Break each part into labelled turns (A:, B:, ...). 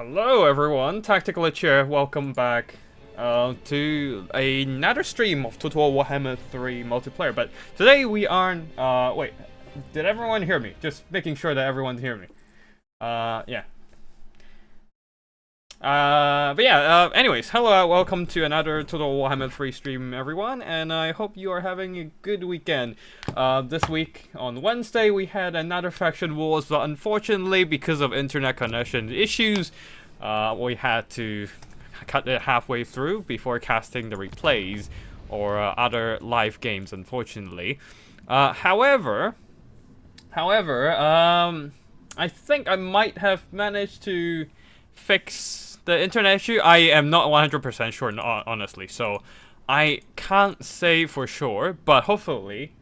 A: Hello everyone, Tactical Itch here. Welcome back to another stream of Total Warhammer 3 multiplayer. But today we aren't, wait, did everyone hear me? Just making sure that everyone hear me. Yeah. Anyways, hello, welcome to another Total Warhammer 3 stream, everyone, and I hope you are having a good weekend. This week, on Wednesday, we had another faction wars, but unfortunately, because of internet connection issues, we had to cut it halfway through before casting the replays, or other live games, unfortunately. However, I think I might have managed to fix the internet issue. I am not 100% sure, honestly, so I can't say for sure, but hopefully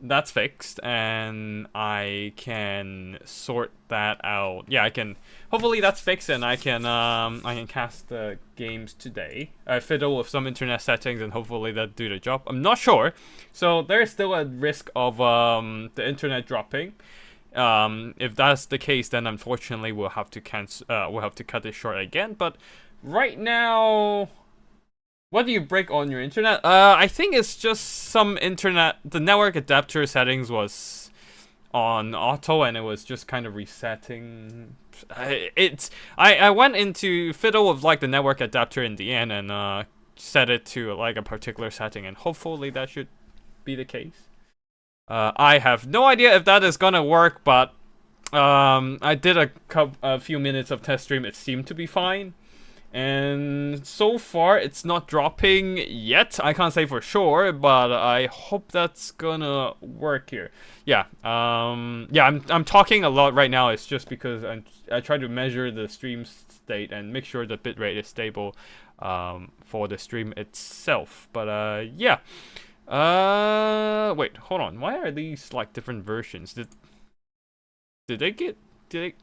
A: that's fixed and I can sort that out. Yeah, I can. Hopefully that's fixed and I can cast the games today. I fiddle with some internet settings and hopefully that do the job. I'm not sure, so there's still a risk of the internet dropping. If that's the case, then unfortunately we'll have to we'll have to cut it short again. But right now, what do you break on your internet? I think it's just some internet. The network adapter settings was on auto, and it was just kind of resetting. I went into fiddle with like the network adapter in the end and set it to like a particular setting, and hopefully that should be the case. I have no idea if that is gonna work, but I did a few minutes of test stream. It seemed to be fine, and so far it's not dropping yet. I can't say for sure, but I hope that's gonna work here. Yeah, I'm talking a lot right now. It's just because I try to measure the stream state and make sure the bitrate is stable for the stream itself. But yeah. Wait, hold on. Why are these like different versions? Did they?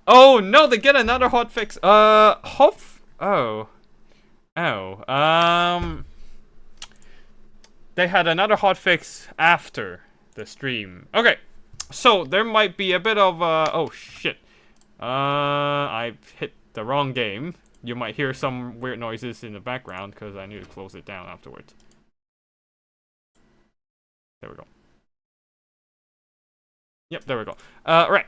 A: Oh no, they get another hotfix. They had another hotfix after the stream. Okay, so there might be a bit of oh shit. I hit the wrong game. You might hear some weird noises in the background because I need to close it down afterwards. There we go. Yep, there we go. Right.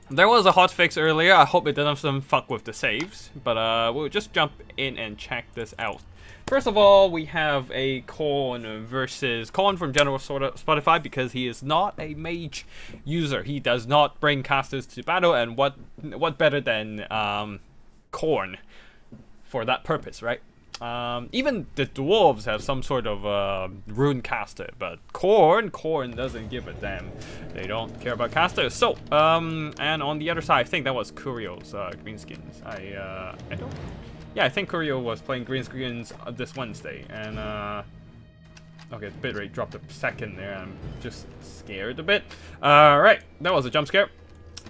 A: There was a hotfix earlier. I hope it doesn't fuck with the saves. But we'll just jump in and check this out. First of all, we have a Khorne versus Khorne from General Spotify because he is not a mage user. He does not bring casters to battle, and what better than Khorne for that purpose, right? Even the dwarves have some sort of rune caster, but Khorne doesn't give a damn. They don't care about casters. So, and on the other side, I think that was Kurio's greenskins. I don't. Yeah, I think Kurio was playing greenskins this Wednesday, and okay, the bitrate dropped a second there. I'm just scared a bit. Right, that was a jump scare.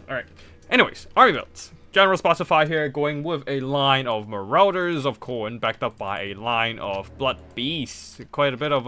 A: All right. Anyways, army builds. General Spotify here, going with a line of Marauders of Khorne, backed up by a line of Blood Beasts. Quite a bit of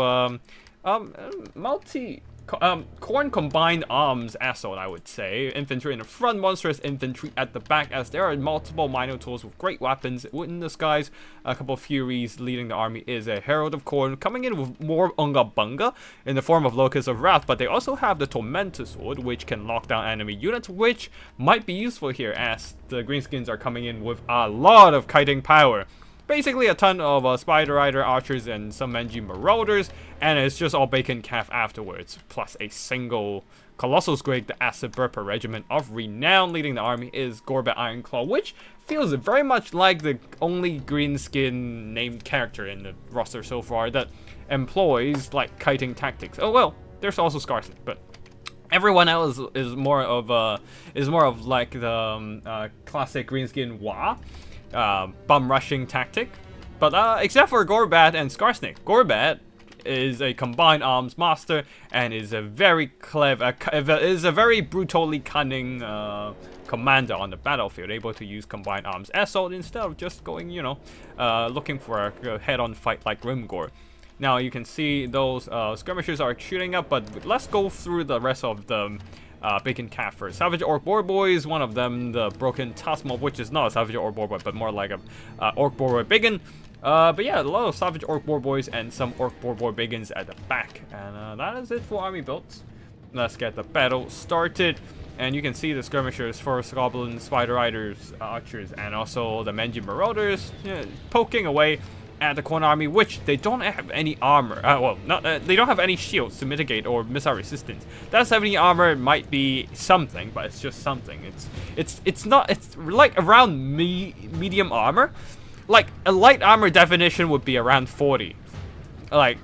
A: Khorne combined arms assault, I would say. Infantry in the front, monstrous infantry at the back, as there are multiple Minotaurs with great weapons in the skies. A couple of Furies leading the army is a Herald of Khorne, coming in with more Unga Bunga in the form of Locust of Wrath, but they also have the Tormentor Sword, which can lock down enemy units, which might be useful here, as the Greenskins are coming in with a lot of kiting power. Basically a ton of Spider Rider archers and some Menji Marauders, and it's just all bacon calf afterwards, plus a single Colossal Squig, the Acid Burper Regiment of Renown. Leading the army is Gorbet Ironclaw, which feels very much like the only greenskin named character in the roster so far that employs like kiting tactics. Oh well, there's also Scarsnake, but everyone else is more of like the classic greenskin bum rushing tactic, but except for Gorbet and Scarsnake. Gorbet is a combined arms master and is a very clever, is a very brutally cunning commander on the battlefield, able to use combined arms assault instead of just going, you know, looking for a head-on fight like Grimgor. Now you can see those skirmishers are shooting up, but let's go through the rest of the bacon calf for Savage Orc Boar Boys. One of them, the Broken Tusk Mob, which is not a Savage Orc Boar Boy, but more like a Orc Boar Boy Bacon. But yeah, a lot of Savage Orc Boar Boys and some Orc Boar Boy Bacons at the back. And that is it for army builds. Let's get the battle started. And you can see the skirmishers, Forest Goblins, Spider Riders, Archers, and also the Menji Marauders poking away at the Khorne army, which they don't have any armor. They don't have any shields to mitigate or missile resistance. That 70 armor might be something, but it's just something. It's like around medium armor. Like a light armor definition would be around 40. Like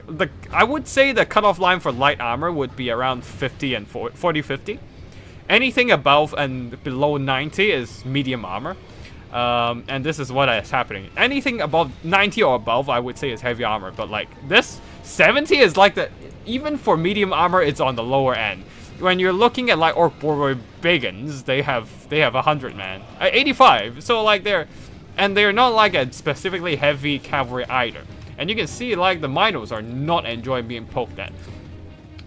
A: I would say the cutoff line for light armor would be around 50 and 40-50. Anything above and below 90 is medium armor. And this is what is happening. Anything above 90 or above, I would say is heavy armor. But like this 70 is like even for medium armor, it's on the lower end. When you're looking at like Orc Boar Bacons, they have 100 man, 85. So like they're not like a specifically heavy cavalry either. And you can see like the Minos are not enjoying being poked at.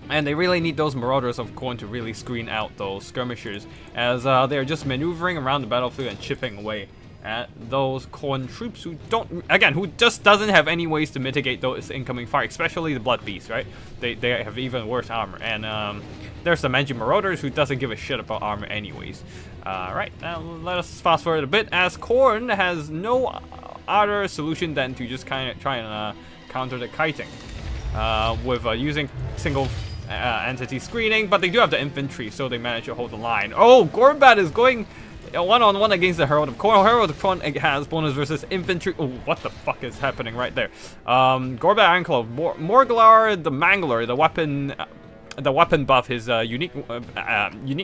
A: And they really need those Marauders of Khorne to really screen out those skirmishers, as they're just maneuvering around the battlefield and chipping away at those Khorne troops who who just doesn't have any ways to mitigate those incoming fire, especially the Blood Beasts, right? They have even worse armor. And there's the Menji Marauders who doesn't give a shit about armor anyways. Right, now let us fast forward a bit, as Khorne has no other solution than to just kind of try and counter the kiting with using single entity screening, but they do have the infantry, so they manage to hold the line. Oh, Gorbat is going one-on-one against the Herald of Khorne. Herald of Khorne has bonus versus infantry. Oh, what the fuck is happening right there? Gorbat Ironclaw, Morglar the Mangler, the weapon buff, his unique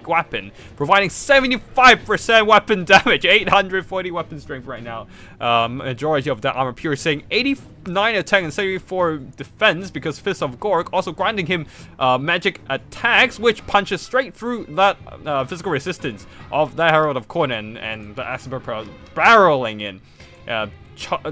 A: weapon, providing 75% weapon damage, 840 weapon strength right now. Majority of that armor piercing, 89 attack and 74 defense, because Fist of Gork also granting him magic attacks, which punches straight through that physical resistance of the Herald of Khorne, and the Asper barreling in.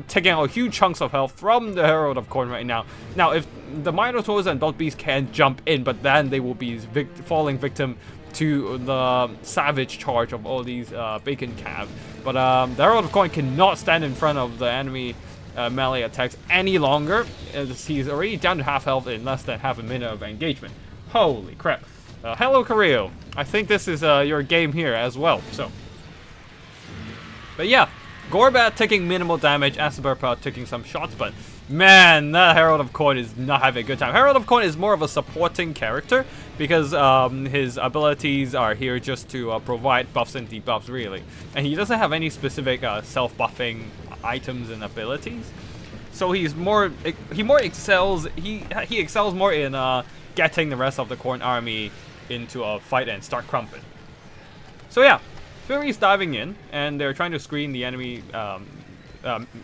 A: Taking out huge chunks of health from the Herald of Khorne right now. Now, if the Minotaurs and Blood Beasts can jump in, but then they will be falling victim to the savage charge of all these bacon calves. But the Herald of Khorne cannot stand in front of the enemy melee attacks any longer, as he's already down to half health in less than half a minute of engagement. Holy crap. Hello, Kirill. I think this is your game here as well. But yeah. Gorbat taking minimal damage, Asperpa taking some shots, but man, that Herald of Khorne is not having a good time. Herald of Khorne is more of a supporting character, because his abilities are here just to provide buffs and debuffs, really. And he doesn't have any specific self-buffing items and abilities. So he excels more in getting the rest of the Khorne army into a fight and start crumping. So yeah. Fury's diving in, and they're trying to screen the enemy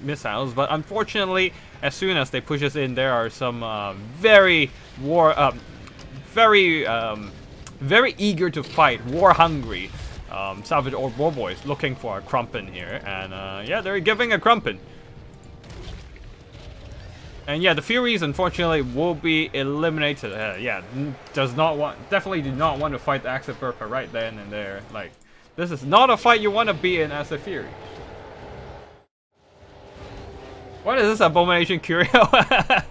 A: missiles, but unfortunately, as soon as they push us in, there are some very eager to fight, war-hungry Savage Orc Boar Boys looking for a crumpin here, and yeah, they're giving a crumpin. And yeah, the Furies unfortunately will be eliminated. Yeah, definitely do not want to fight the Axe Burpa right then and there. Like, this is not a fight you want to be in as a Fury. What is this abomination curio? Yeah,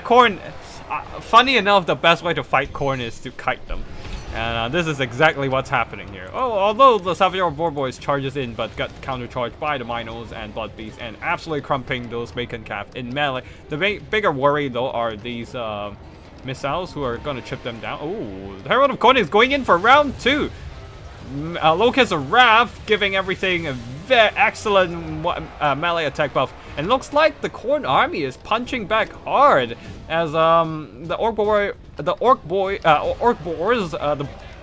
A: Khorne. Funny enough, the best way to fight Khorne is to kite them. And this is exactly what's happening here. Oh, although the Savage Orc Boar Boys charges in, but got countercharged by the Minos and Blood Beasts, and absolutely crumping those bacon calves in melee. The bigger worry, though, are these missiles who are going to chip them down. Oh, the Herald of Khorne is going in for round 2. Locust of Wrath giving everything a very excellent melee attack buff. And looks like the Khorne army is punching back hard, as the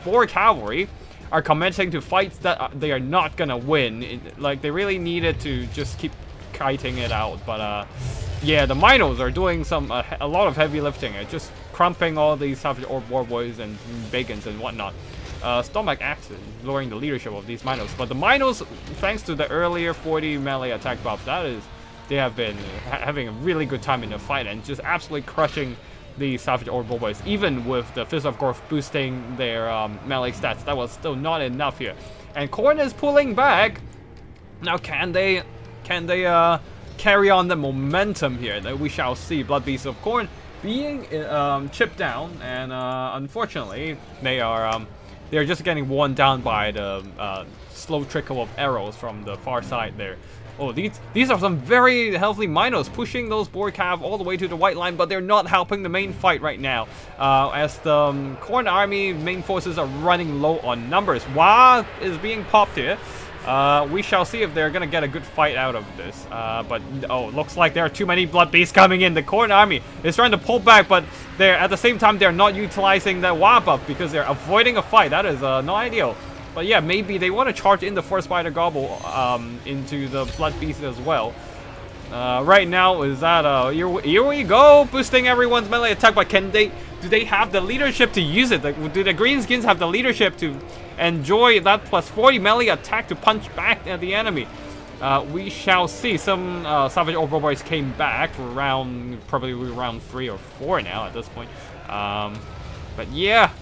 A: Boar Cavalry are commencing to fights that they are not gonna win. Like, they really needed to just keep kiting it out, but yeah, the Minos are doing a lot of heavy lifting, just crumping all these Savage Orc Boar Boys and Bacons and whatnot. Stomach Axe lowering the leadership of these Minos, but the Minos, thanks to the earlier 40 melee attack buff, they have been having a really good time in the fight and just absolutely crushing the Savage Orbital Boys. Even with the Fist of Growth boosting their melee stats, that was still not enough here. And Khorne is pulling back. Now, can they carry on the momentum here? That we shall see. Blood Beasts of Khorne being chipped down, and unfortunately, they're just getting worn down by the slow trickle of arrows from the far side there. Oh, these are some very healthy Minos pushing those Boar Cav all the way to the white line, but they're not helping the main fight right now. As the Khorne army main forces are running low on numbers. Wah is being popped here. We shall see if they're gonna get a good fight out of this. But oh, looks like there are too many Blood Beasts coming in. The Khorne army is trying to pull back, but they're at the same time they're not utilizing that Wah buff because they're avoiding a fight. That is not ideal. But yeah, maybe they want to charge in the Force Spider Gobble into the Blood Beast as well. Right now is that here we go, boosting everyone's melee attack. But do they have the leadership to use it? Do the Greenskins have the leadership to enjoy that plus 40 melee attack to punch back at the enemy? We shall see. Some Savage Orbital Boys came back for probably round 3 or 4 now at this point. But yeah.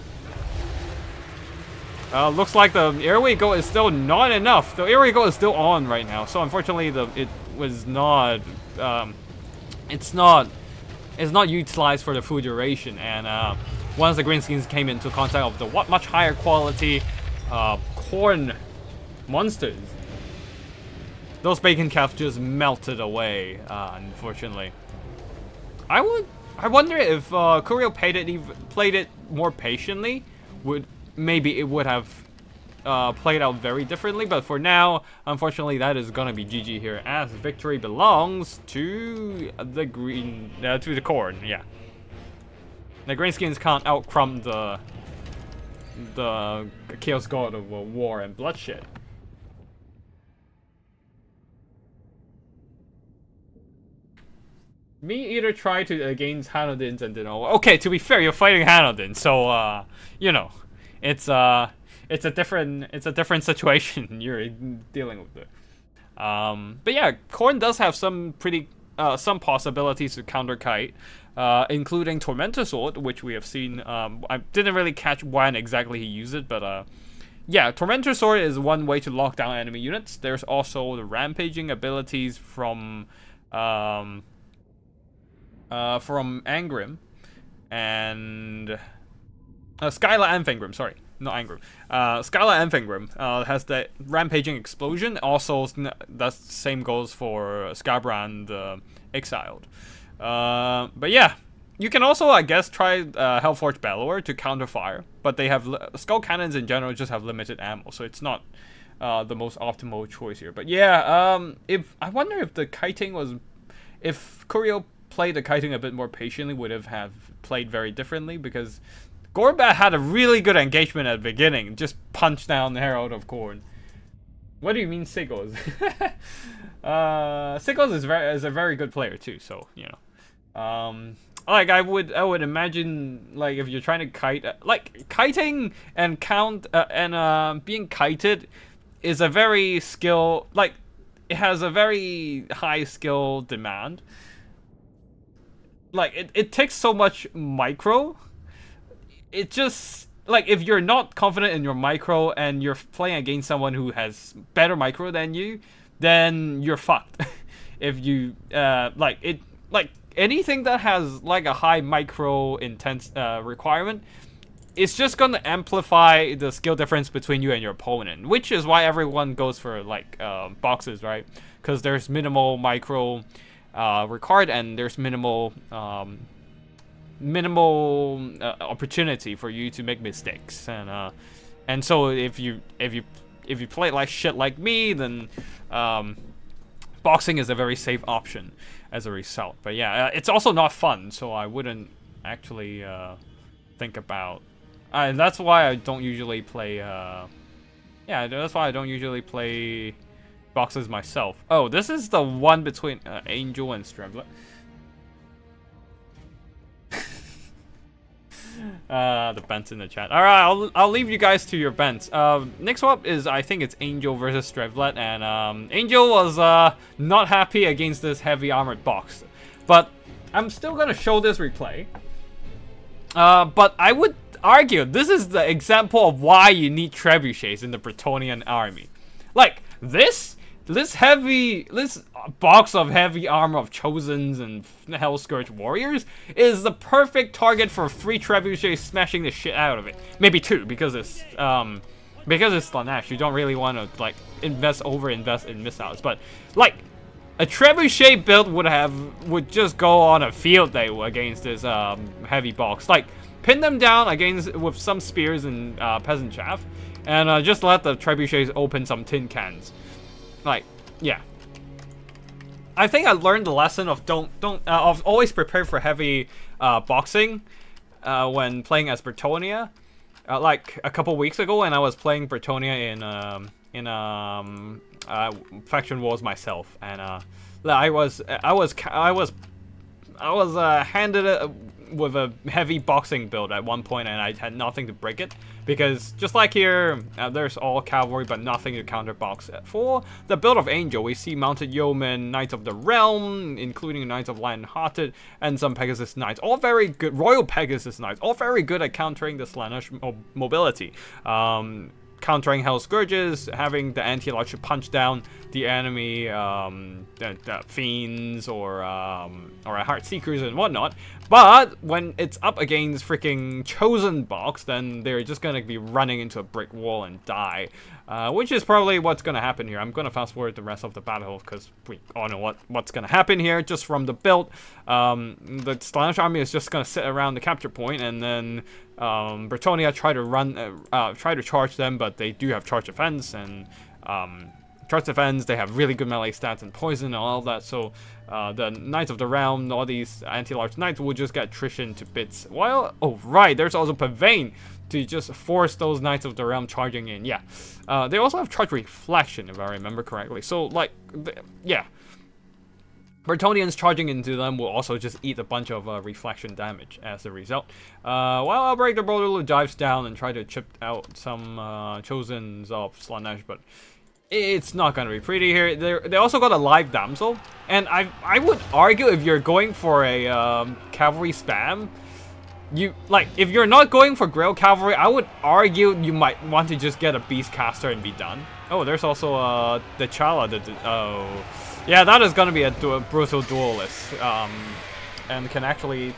A: Looks like the airway go is still not enough. The airway go is still on right now, so unfortunately it's not utilized for the full duration. And once the Greenskins came into contact of the much higher quality Khorne monsters, those bacon calves just melted away. Unfortunately, I wonder if Kurio played it more patiently, maybe it would have played out very differently, but for now, unfortunately, that is gonna be GG here, as victory belongs to the Khorne. Yeah, the Greenskins can't outcrumb the Chaos God of War and Bloodshed. Me either try to against Hanodins and then okay, to be fair, you're fighting Hanodin, so you know. It's a different situation you're dealing with it. But yeah, Khorne does have some possibilities to counter Kite, including Tormentor Sword, which we have seen. I didn't really catch when exactly he used it, but yeah, Tormentor Sword is one way to lock down enemy units. There's also the rampaging abilities from Angrim and Skyla and Fengrim, sorry, not Angrim. Skyla and Fengrim has the Rampaging Explosion. Also, that same goes for Scabra and Exiled. But yeah, you can also, I guess, try Hellforge Bellower to counter fire. But they have Skull Cannons in general just have limited ammo, so it's not the most optimal choice here. But yeah, I wonder if the kiting was, if Kurio played the kiting a bit more patiently, would have played very differently, because Gorbat had a really good engagement at the beginning, just punched down the Herald of Khorne. What do you mean Siggles? Siggles is a very good player too, so you know. Like I would imagine, like if you're trying to kite, like kiting and being kited is a very skill, like it has a very high skill demand. Like it takes so much micro. It just, like, if you're not confident in your micro and you're playing against someone who has better micro than you, then you're fucked. If you like anything that has like a high micro intense requirement, it's just gonna amplify the skill difference between you and your opponent, which is why everyone goes for like boxes, right? Because there's minimal micro required, and there's minimal opportunity for you to make mistakes, and so if you play like shit like me, then boxing is a very safe option as a result. But yeah, it's also not fun, so I wouldn't actually think about, and that's why I don't usually play that's why I don't usually play boxes myself. Oh, this is the one between Angel and Strevlet. The Bents in the chat. Alright, I'll leave you guys to your Bents. Next swap is, I think it's Angel versus Strevlet, and Angel was not happy against this heavy armored box. But I'm still gonna show this replay. But I would argue this is the example of why you need trebuchets in the Bretonnian army. Like this box of heavy armor of Chosens and Hellscourge warriors is the perfect target for 3 trebuchets smashing the shit out of it. Maybe 2 because it's Slaanesh. You don't really want to like invest in missiles, but like a trebuchet build would just go on a field day against this heavy box. Like pin them down with some spears and peasant chaff, and just let the trebuchets open some tin cans. Like, yeah. I think I learned the lesson of of always prepare for heavy boxing when playing as Bretonnia. Like a couple weeks ago, when I was playing Bretonnia in Faction Wars myself, and I was handed with a heavy boxing build at one point, and I had nothing to break it, because just like here, there's all cavalry but nothing to counter box. For the build of Angel, we see mounted yeomen, Knights of the Realm, including Knights of Lion-Hearted, and some Pegasus Knights, all very good, Royal Pegasus Knights, all very good at countering the Slaanesh mobility. Countering Hell Scourges, having the anti-large punch down the enemy fiends or Heart Seekers and whatnot. But when it's up against freaking Chosen box, then they're just gonna be running into a brick wall and die, which is probably what's gonna happen here. I'm gonna fast forward the rest of the battle because we all know what's gonna happen here just from the build. The Slaanesh army is just gonna sit around the capture point, and then Bretonnia try to charge them, but they do have charge defense, and charge defense, they have really good melee stats and poison and all that, so the Knights of the Realm, all these anti-large knights will just get attrition to bits. While, oh right, there's also Pavane to just force those Knights of the Realm charging in. Yeah, they also have charge reflection, if I remember correctly, so like, yeah. Bretonnians charging into them will also just eat a bunch of reflection damage as a result. While Outbreak the Brotherhood dives down and try to chip out some Chosens of Slaanesh, but it's not gonna be pretty here. They also got a live damsel, and I would argue if you're going for a cavalry spam, if you're not going for Grail Cavalry, I would argue you might want to just get a Beast Caster and be done. Oh, there's also the Chala. Oh. Yeah, that is going to be a brutal duelist, and can actually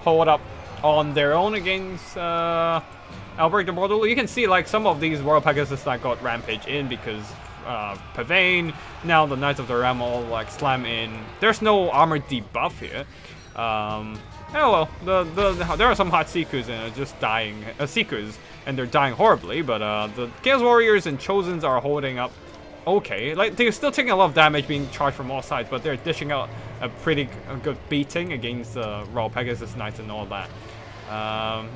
A: hold up on their own against Outbreak the Brotherhood. You can see like some of these Royal Pegasus that got Rampage in because Pavane, now the Knights of the Realm all like slam in. There's no armor debuff here. Oh well, there are some hot Seekers and just dying, Seekers, and they're dying horribly, but the Chaos Warriors and Chosens are holding up okay. Like, they're still taking a lot of damage being charged from all sides, but they're dishing out a pretty good beating against Royal Pegasus Knights and all that.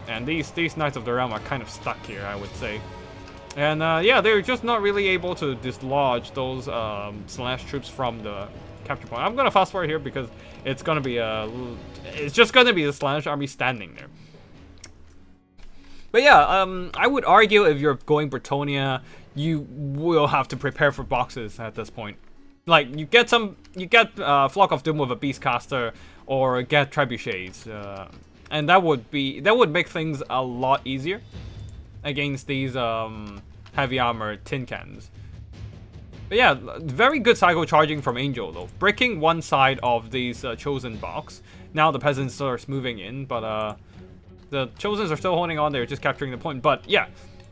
A: And these Knights of the Realm are kind of stuck here, I would say. And yeah, they're just not really able to dislodge those Slaanesh troops from the capture point. I'm gonna fast forward here because it's gonna be it's just gonna be the Slaanesh army standing there. But yeah, I would argue if you're going Bretonnia, you will have to prepare for boxes at this point. Like, you get Flock of Doom with a Beastcaster, or get Trebuchets, and that would make things a lot easier against these heavy armor tin cans. But yeah, very good cycle charging from Angel though, breaking one side of these Chosen box. Now the peasants starts moving in, but the Chosens are still holding on. They're just capturing the point. But yeah,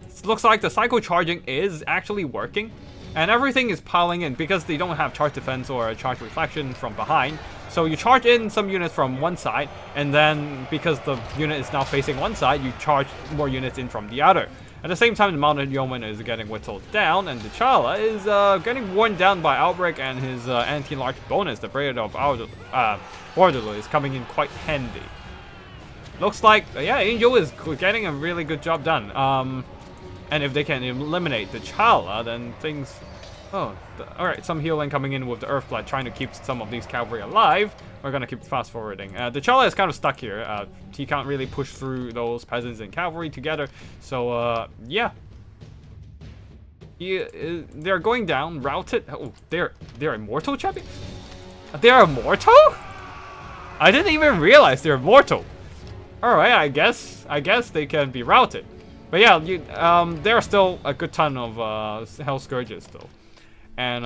A: it looks like the cycle charging is actually working, and everything is piling in because they don't have charge defense or a charge reflection from behind. So you charge in some units from one side, and then because the unit is now facing one side, you charge more units in from the other. At the same time, the Mounted Yeoman is getting whittled down, and the Chala is getting worn down by Outbreak and his anti-large bonus. The Braid of Borderlord is coming in quite handy. Looks like, yeah, Angel is getting a really good job done. And if they can eliminate the Chala, then things... Oh, alright, some healing coming in with the Earthblood, trying to keep some of these cavalry alive. We're gonna keep fast forwarding. The Chala is kind of stuck here. He can't really push through those peasants and cavalry together. So, yeah. They're going down, routed. Oh, they're immortal, champion? They're immortal? I didn't even realize they're immortal. Alright, I guess they can be routed. But yeah, there are still a good ton of Hell Scourges though. And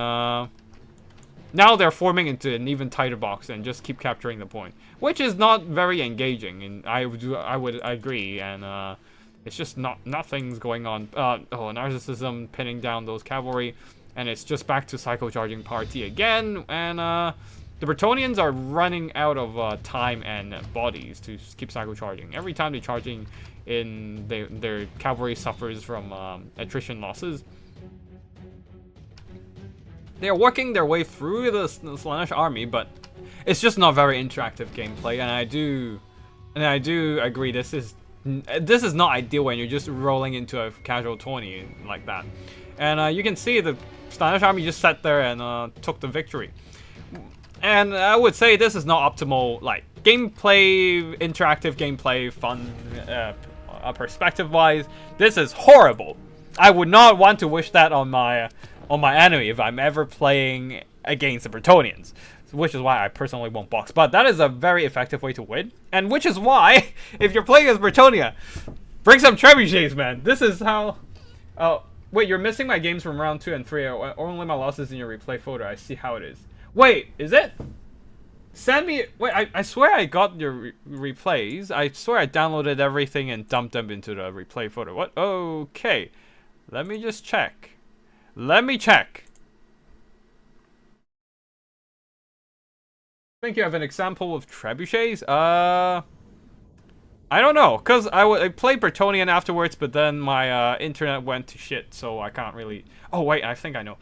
A: now they're forming into an even tighter box and just keep capturing the point, which is not very engaging, and I would agree. And it's just nothing's going on. Narcissism pinning down those cavalry, and it's just back to psycho charging party again. And the Bretonnians are running out of time and bodies to keep psycho charging. Every time they're charging in, their cavalry suffers from attrition losses. They're working their way through the Slaanesh army, but it's just not very interactive gameplay. And I do agree this is not ideal when you're just rolling into a casual tourney like that. And you can see the Slaanesh army just sat there and took the victory. And I would say this is not optimal, like gameplay, interactive gameplay, fun, perspective-wise. This is horrible. I would not want to wish that on my enemy if I'm ever playing against the Bretonnians, which is why I personally won't box. But that is a very effective way to win, and which is why, if you're playing as Bretonnia, bring some trebuchets, man. This is how... Oh, wait, you're missing my games from round 2 and 3, or only my losses in your replay folder. I see how it is. Wait, is it? Send me... Wait, I swear I got your replays. I swear I downloaded everything and dumped them into the replay folder. What? Okay. Let me just check. Let me check. I think you have an example of trebuchets? I don't know, because I played Bretonnian afterwards, but then my internet went to shit, so I can't really... Oh, wait, I think I know.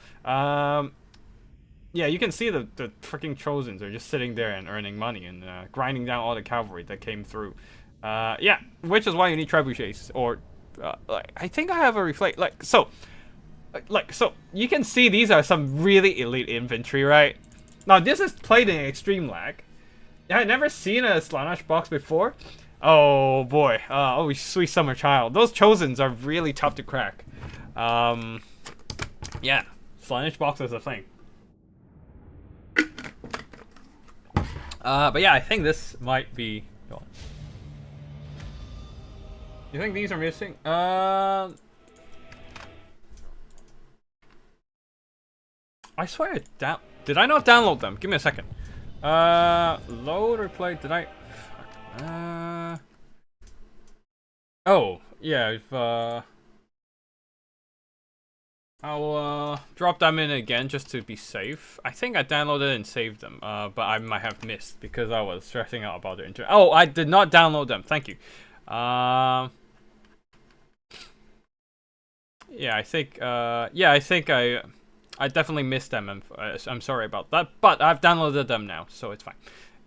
A: Yeah, you can see the freaking Trojans are just sitting there and earning money and grinding down all the cavalry that came through. Yeah, which is why you need trebuchets, or... I think I have a replay... So, you can see these are some really elite infantry, right? Now, this is played in extreme lag. I had never seen a Slaanesh box before. Oh, boy. Oh, sweet summer child. Those Chosens are really tough to crack. Yeah. Slaanesh box is a thing. But yeah, I think this might be... You think these are missing? I swear did I not download them? Give me a second. Load or play? Did I? Oh, yeah, if, I'll, drop them in again just to be safe. I think I downloaded and saved them, but I might have missed because I was stressing out about the internet. Oh, I did not download them. Thank you. Yeah, I think, I definitely missed them, and I'm sorry about that, but I've downloaded them now, so it's fine.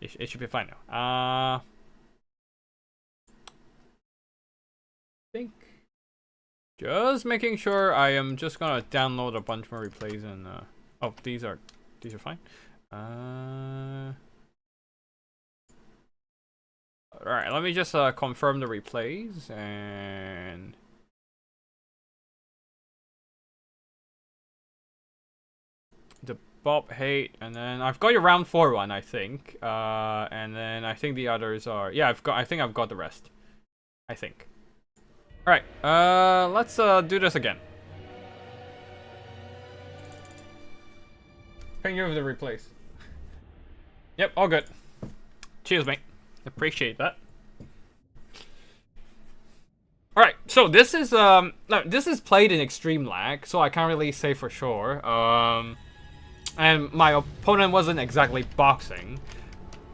A: It should be fine now. I think just making sure. I am just gonna download a bunch more replays and oh, these are fine. Alright, let me just confirm the replays and Bob hate, and then I've got your round 4 one, I think, and then I think the others are, yeah, I think I've got the rest, I think. All right, let's do this again. Ping you over the replays. Yep, all good. Cheers, mate. Appreciate that. All right, so this is no, this is played in extreme lag, so I can't really say for sure. And my opponent wasn't exactly boxing.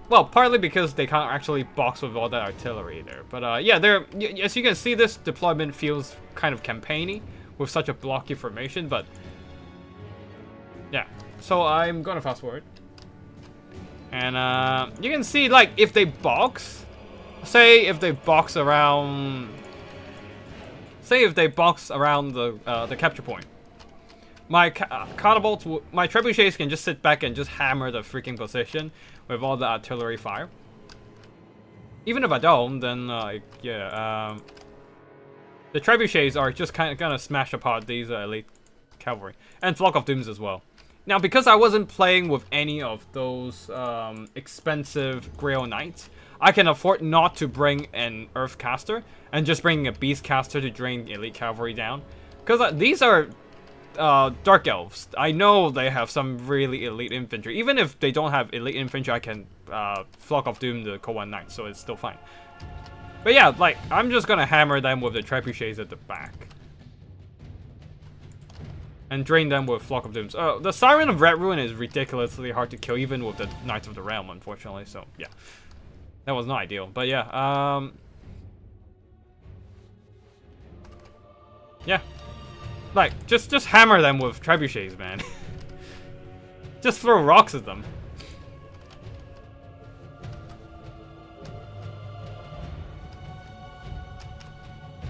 A: Well, partly because they can't actually box with all that artillery there. But yeah, as you can see, this deployment feels kind of campaigny with such a blocky formation. But yeah, so I'm gonna fast forward. And you can see, like, if they box, say if they box around the capture point. My catapults, my trebuchets can just sit back and just hammer the freaking position with all the artillery fire. Even if I don't, then yeah, the trebuchets are just kind of gonna smash apart these elite cavalry and Flock of Dooms as well. Now, because I wasn't playing with any of those expensive Grail Knights, I can afford not to bring an Earth Caster and just bring a Beast Caster to drain Elite Cavalry down. Because these are Dark Elves. I know they have some really elite infantry. Even if they don't have elite infantry, I can Flock of Doom the Koan Knights, so it's still fine. But yeah, like, I'm just gonna hammer them with the Trebuchets at the back. And drain them with Flock of Dooms. The Siren of Red Ruin is ridiculously hard to kill, even with the Knights of the Realm, unfortunately, so yeah. That was not ideal, but yeah, yeah. Like, just hammer them with Trebuchets, man. Just throw rocks at them.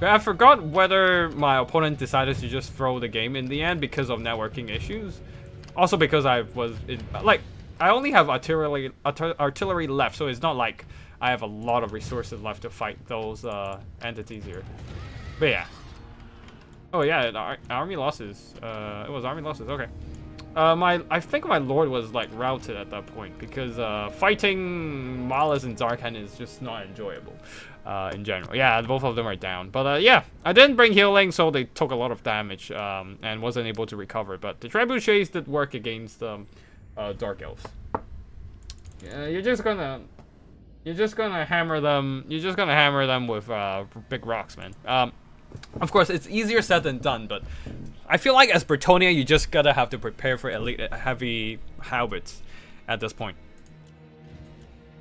A: I forgot whether my opponent decided to just throw the game in the end because of networking issues. Also because I was like, I only have artillery left, so it's not like I have a lot of resources left to fight those entities here. But yeah. Oh yeah, army losses. It was army losses. Okay. I think my lord was like routed at that point because fighting Malus and Zarkhan is just not enjoyable in general. Yeah, both of them are down. But yeah, I didn't bring healing, so they took a lot of damage and wasn't able to recover. But the Trebuchets did work against Dark Elves. Yeah, you're just gonna hammer them. You're just gonna hammer them with big rocks, man. Of course, it's easier said than done, but I feel like as Bretonia, you just gotta have to prepare for elite heavy Hobbits at this point.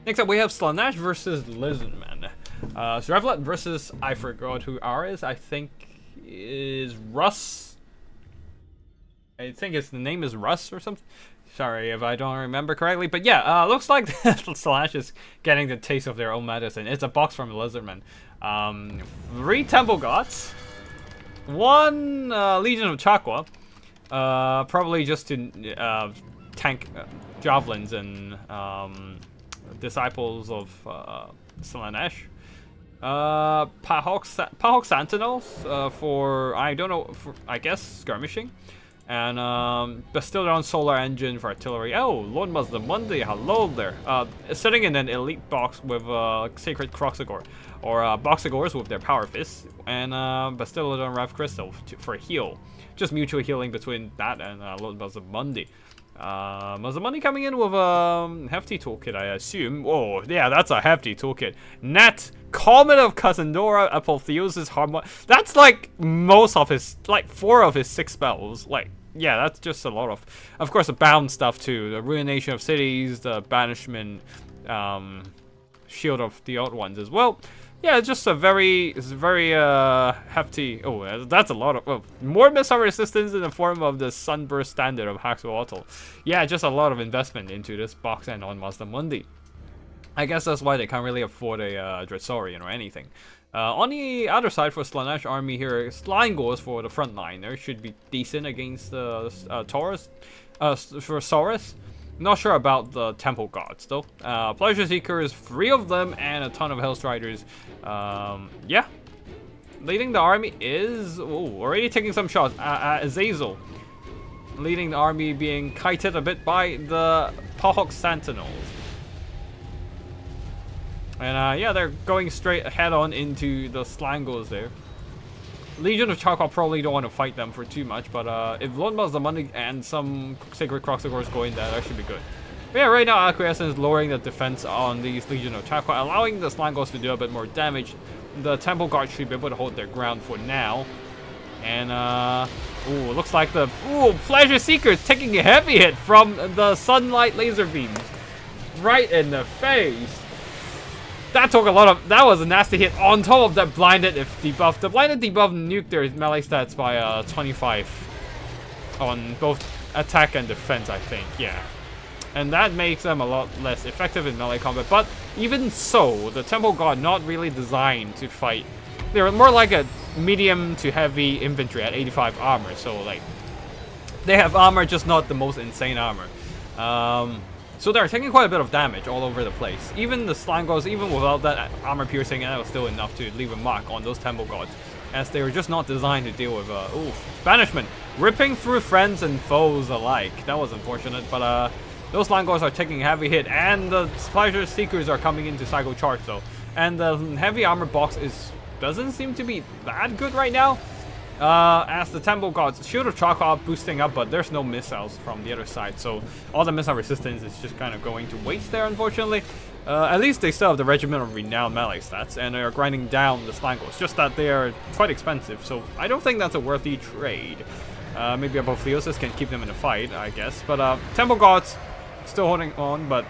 A: Next up, we have Slaanesh versus Lizardman. Zrevlet versus, I forgot who R is. I think is Russ. I think the name is Russ or something. Sorry if I don't remember correctly, but yeah, looks like Slaanesh is getting the taste of their own medicine. It's a box from Lizardman. 3 Temple Gods, 1 Legion of Chakwa, probably just to tank javelins and disciples of Slaanesh. Pahok Sentinels for, I don't know, for, I guess skirmishing. And Bastillon Solar Engine for artillery. Oh, Lord Mazdamundi, hello there. Sitting in an elite box with Sacred Croxagore, or Boxagores with their Power Fists, and Bastillon Rev Crystal for heal. Just mutual healing between that and Lord Mazdamundi. Mazdamundi coming in with a hefty toolkit, I assume. Oh, yeah, that's a hefty toolkit. Net, Comet of Cassandra, Apotheosis, Harmon. That's like most of his, like 4 of his 6 spells. Like, yeah, that's just a lot of course, the bound stuff too. The Ruination of Cities, the Banishment, Shield of the Old Ones as well. Yeah, it's just a very hefty. Oh, that's a lot of more missile resistance in the form of the Sunburst Standard of Haxoatl. Yeah, just a lot of investment into this box and on Mazdamundi. I guess that's why they can't really afford a Dresaurian or anything. On the other side for Slaanesh army here, Slangors for the front line. There should be decent against the Taurus. For Saurus. Not sure about the Temple Gods though. Pleasure Seekers, 3 of them, and a ton of Hellstriders. Yeah. Leading the army is already taking some shots. Azazel. Leading the army, being kited a bit by the Pahok Sentinels. And yeah, they're going straight head on into the Slangos there. Legion of Chakwa probably don't want to fight them for too much, but if Lord Mazdamundi and some Sacred Croxagores go in there, that should be good. But yeah, right now Acquiescence is lowering the defense on these Legion of Chakwa, allowing the Slangos to do a bit more damage. The Temple Guard should be able to hold their ground for now. And looks like the Pleasure Seekers taking a heavy hit from the sunlight laser beams. Right in the face. That took a lot of, that was a nasty hit on top of that blinded debuff. The blinded debuff nuked their melee stats by 25 on both attack and defense, I think, yeah. And that makes them a lot less effective in melee combat. But even so, the Temple God not really designed to fight. They're more like a medium to heavy infantry at 85 armor. So like, they have armor, just not the most insane armor. So they're taking quite a bit of damage all over the place. Even the Slangos, even without that armor piercing, that was still enough to leave a mark on those Temple Gods. as they were just not designed to deal with, banishment. Ripping through friends and foes alike. That was unfortunate, but, those Langors are taking a heavy hit, and the Pleasure Seekers are coming into Psycho Charge, though. And the heavy armor box doesn't seem to be that good right now. As the Temple Gods, Shield of Chakra boosting up, but there's no missiles from the other side, so all the missile resistance is just kind of going to waste there, unfortunately. At least they still have the Regiment of Renowned melee stats, and they are grinding down the Slangos, just that they are quite expensive, so I don't think that's a worthy trade. Maybe Apotheosis can keep them in a fight, I guess, but Temple Gods still holding on, but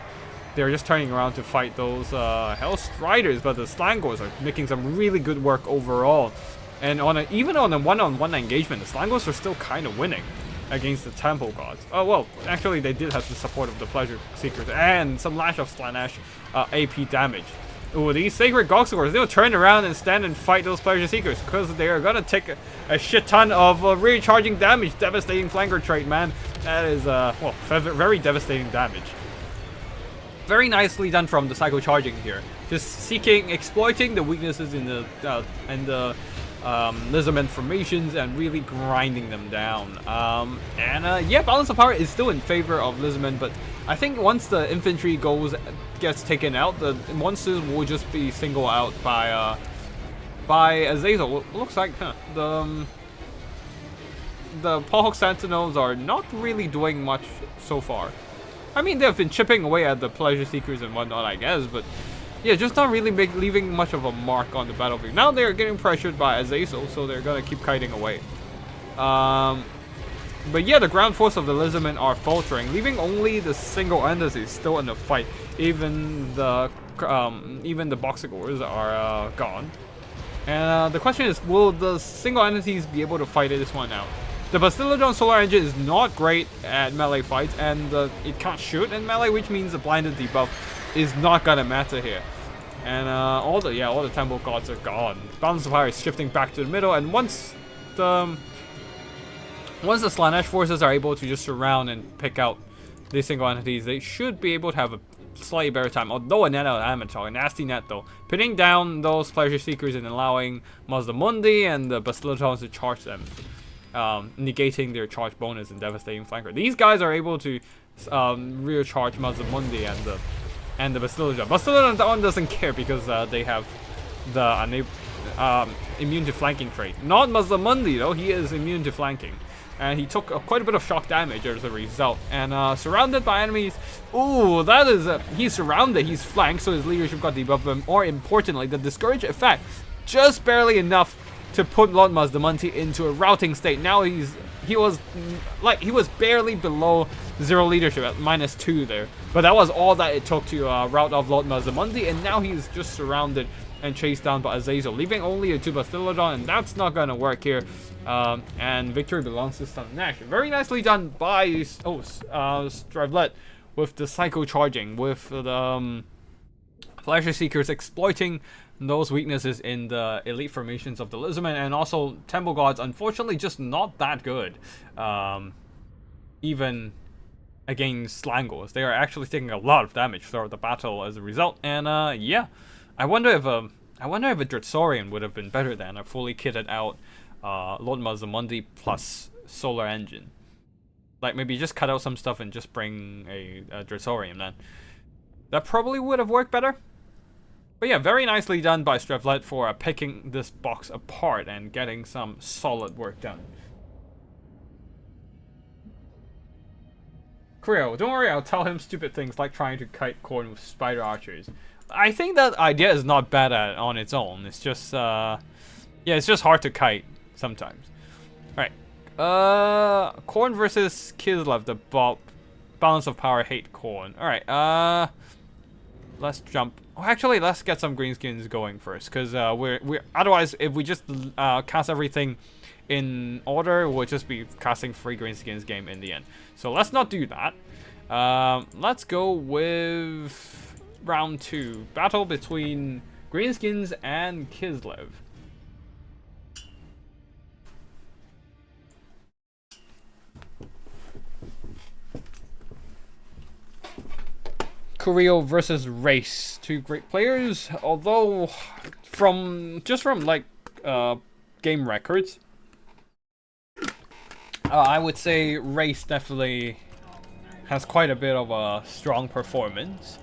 A: they're just turning around to fight those Hell Striders, but the Slangos are making some really good work overall. And even on a one-on-one engagement, the Slangos are still kind of winning against the Temple Gods. Oh, well, actually they did have the support of the Pleasure Seekers and some Lash of Slaanesh AP damage. Ooh, these Sacred Goxagors, they'll turn around and stand and fight those Pleasure Seekers because they are going to take a shit ton of recharging damage. Devastating flanker trait, man. That is, well, very devastating damage. Very nicely done from the Psycho Charging here. Just exploiting the weaknesses in the Lizardmen formations and really grinding them down. Yeah, balance of power is still in favor of Lizardmen, but I think once the infantry gets taken out, the monsters will just be singled out by Azazel. Looks like the Paulhawk Sentinels are not really doing much so far. I mean, they've been chipping away at the Pleasure Seekers and whatnot, I guess, but yeah, just not really leaving much of a mark on the battlefield. Now they're getting pressured by Azazel, so they're gonna keep kiting away. But yeah, the ground force of the Lizardmen are faltering, leaving only the single entities still in the fight. Even the Boxagors are gone. And the question is, will the single entities be able to fight this one out? The Bastillodon Solar Engine is not great at melee fights, and it can't shoot in melee, which means the blinded debuff is not gonna matter here. And all the Temple Gods are gone. Balance of power is shifting back to the middle, and once the Slaanesh forces are able to just surround and pick out these single entities, they should be able to have a slightly better time. Although a nasty net though, pinning down those Pleasure Seekers and allowing Mazdamundi and the Bastillodons to charge them, negating their charge bonus and devastating flanker. These guys are able to rear charge Mazdamundi and the Bastillodon. Bastillodon doesn't care because they have the immune to flanking trait. Not Mazdamundi though, he is immune to flanking. And he took quite a bit of shock damage as a result. And surrounded by enemies. Ooh, that is he's surrounded, he's flanked, so his leadership got debuffed. But more importantly, the discourage effect, just barely enough to put Lord Mazdamundi into a routing state. Now he was barely below 0 leadership at -2 there. But that was all that it took to rout off Lord Mazdamundi, and now he's just surrounded and chased down by Azazel, leaving only a 2 Bastillodon, and that's not gonna work here. And victory belongs to Slaanesh. Very nicely done by Strivelet with the Psycho Charging, with the Pleasure Seekers exploiting those weaknesses in the elite formations of the Lizardmen, and also Temple Gods, unfortunately, just not that good. Even against Slangos, they are actually taking a lot of damage throughout the battle as a result. And yeah, I wonder if a Dreadsaurian would have been better than a fully kitted out Lord Mazdamundi plus Solar Engine. Like maybe just cut out some stuff and just bring a Dreadsaurian then. That probably would have worked better. But yeah, very nicely done by Strevlet for picking this box apart and getting some solid work done. Creo, don't worry, I'll tell him stupid things like trying to kite corn with spider archers. I think that idea is not bad on its own. It's just, yeah, it's just hard to kite sometimes. Alright, Corn versus Kislev, the balance of power hate Corn. Alright, let's jump. Oh, actually, let's get some greenskins going first, because we're otherwise, if we just cast everything in order, we'll just be casting 3 greenskins game in the end. So let's not do that. Let's go with round 2, battle between greenskins and Kislev. Creo versus Race, 2 great players. Although from like game records. I would say Race definitely has quite a bit of a strong performance.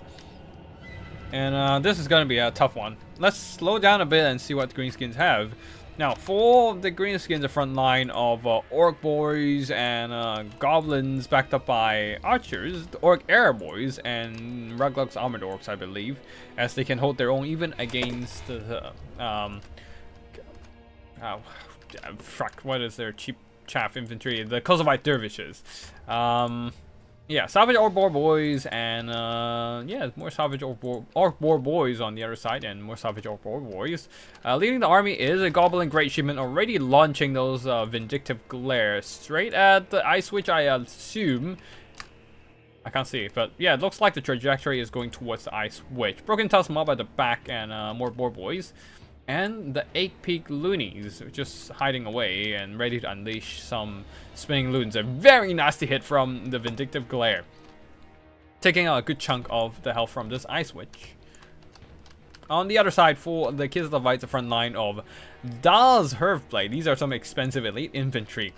A: And this is going to be a tough one. Let's slow down a bit and see what the greenskins have. Now, for the greenskins, the front line of Orc Boys and Goblins backed up by Archers, the Orc Air Boys, and Ruglux Armored Orcs, I believe, as they can hold their own even against the... what is their cheap chaff infantry? The Kosovo Dervishes. Yeah, Savage Orc Boys and yeah, more Savage Orc Boys on the other side, and more Savage Orc Boys. Leading the army is a Goblin Great Shipment, already launching those Vindictive Glare straight at the Ice Witch, I assume. I can't see, but yeah, it looks like the trajectory is going towards the Ice Witch. Broken Tusk Mob at the back, and more Boar Boys. And the 8-Peak Loonies just hiding away and ready to unleash some spinning loons. A very nasty hit from the Vindictive Glare, taking out a good chunk of the health from this Ice Witch. On the other side, for the Kislevites, the front line of Dahl's Hearthblade. These are some expensive elite infantry.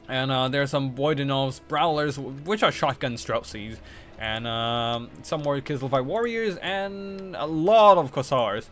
A: And there's some Boydenov's Brawlers, which are shotgun Streltsies. And some more Kislevite Warriors, and a lot of Kossars,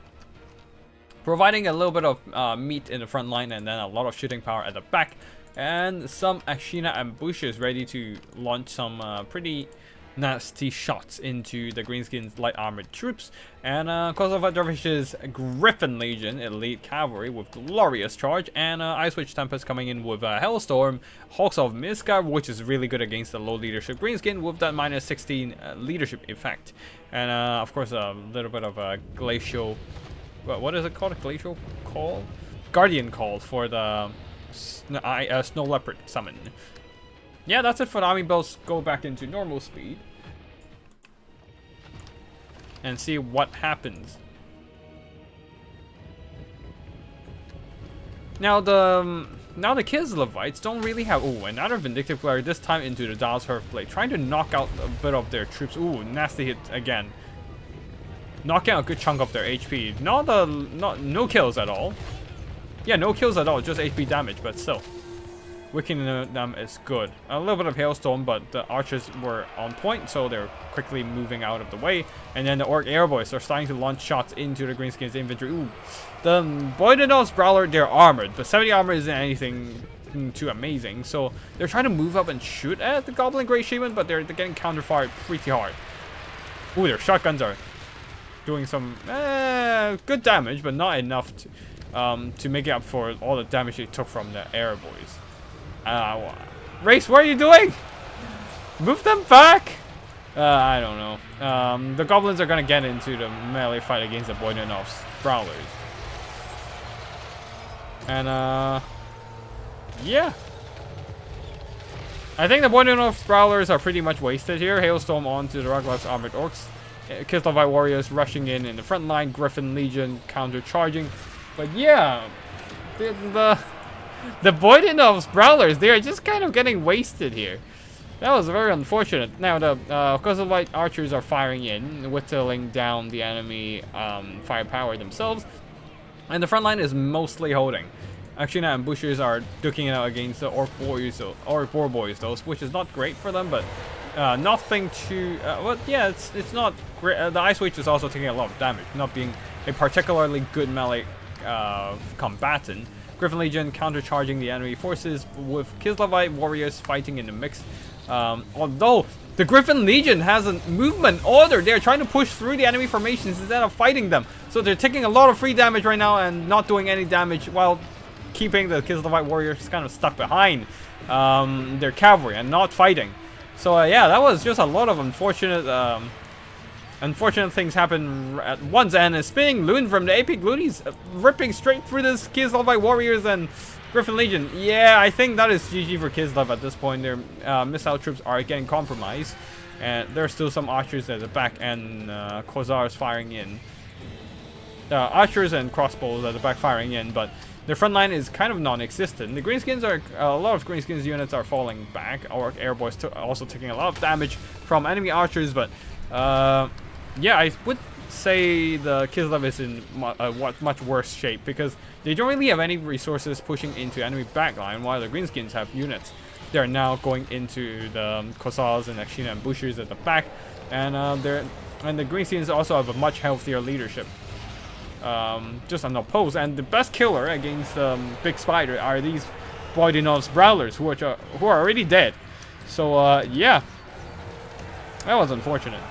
A: providing a little bit of meat in the front line, and then a lot of shooting power at the back, and some Ashina ambushes ready to launch some pretty nasty shots into the Greenskins light armored troops. And Kosovo Dervishes Griffin Legion elite cavalry with glorious charge, and Ice Witch Tempest coming in with Hellstorm Hawks of Miska, which is really good against the low leadership Greenskin with that minus 16 leadership effect. And of course a little bit of a glacial, what is it called? A glacial call? Guardian call for the Snow Leopard summon. Yeah, that's it for the army builds. Go back into normal speed and see what happens. Now the Kislevites don't really have... Ooh, another Vindictive Glare, this time into the Dahl's Hearthblade, trying to knock out a bit of their troops. Ooh, nasty hit again. Knocking out a good chunk of their HP. No kills at all. Yeah, no kills at all, just HP damage, but still. Weakening them is good. A little bit of Hailstorm, but the archers were on point, so they're quickly moving out of the way. And then the Orc Airboys are starting to launch shots into the Greenskins infantry. Ooh. The Boydenov's Brawler, they're armored, but 70 armor isn't anything too amazing. So they're trying to move up and shoot at the Goblin Great Shaman, but they're getting counterfired pretty hard. Ooh, their shotguns are doing some good damage, but not enough to make it up for all the damage they took from the Airboys. Race, what are you doing? Move them back! I don't know. The goblins are gonna get into the melee fight against the Boydenov's Brawlers. And, yeah. I think the Boydenov's Brawlers are pretty much wasted here. Hailstorm onto the Ruglux Armored Orcs. Kislevite Warriors rushing in the front line. Griffin Legion counter-charging. But yeah, the Boydenov's Brawlers, they are just kind of getting wasted here. That was very unfortunate. Now the Kosovo archers are firing in, whittling down the enemy firepower themselves, and the front line is mostly holding. Actually, ambushers are duking it out against the Orc Boys, or Boar Boys, those, which is not great for them, but nothing too. Well, yeah, it's not great. The Ice Witch is also taking a lot of damage, not being a particularly good melee combatant. Griffin Legion countercharging the enemy forces with Kislevite warriors fighting in the mix. Although the Griffin Legion has a movement order, they're trying to push through the enemy formations instead of fighting them. So they're taking a lot of free damage right now and not doing any damage, while keeping the Kislevite warriors kind of stuck behind their cavalry and not fighting. So yeah, that was just a lot of unfortunate things happen at once, and a spinning loon from the Epic Loonies ripping straight through this Kislevite warriors and Griffin Legion. Yeah, I think that is GG for Kislev at this point. Their missile troops are getting compromised, and there's still some archers at the back, and Kossars firing in. Archers and crossbows at the back firing in, but their front line is kind of non-existent. The Greenskins are, a lot of Greenskins units are falling back. Orc Airboys also taking a lot of damage from enemy archers, but yeah, I would say the Kislev is in much worse shape because they don't really have any resources pushing into enemy backline, while the Greenskins have units. They're now going into the Kossars and Akshina and Bushers at the back, and the Greenskins also have a much healthier leadership. Just unopposed, and the best killer against Big Spider are these Boydinov's Brawlers, who are already dead. So yeah, that was unfortunate.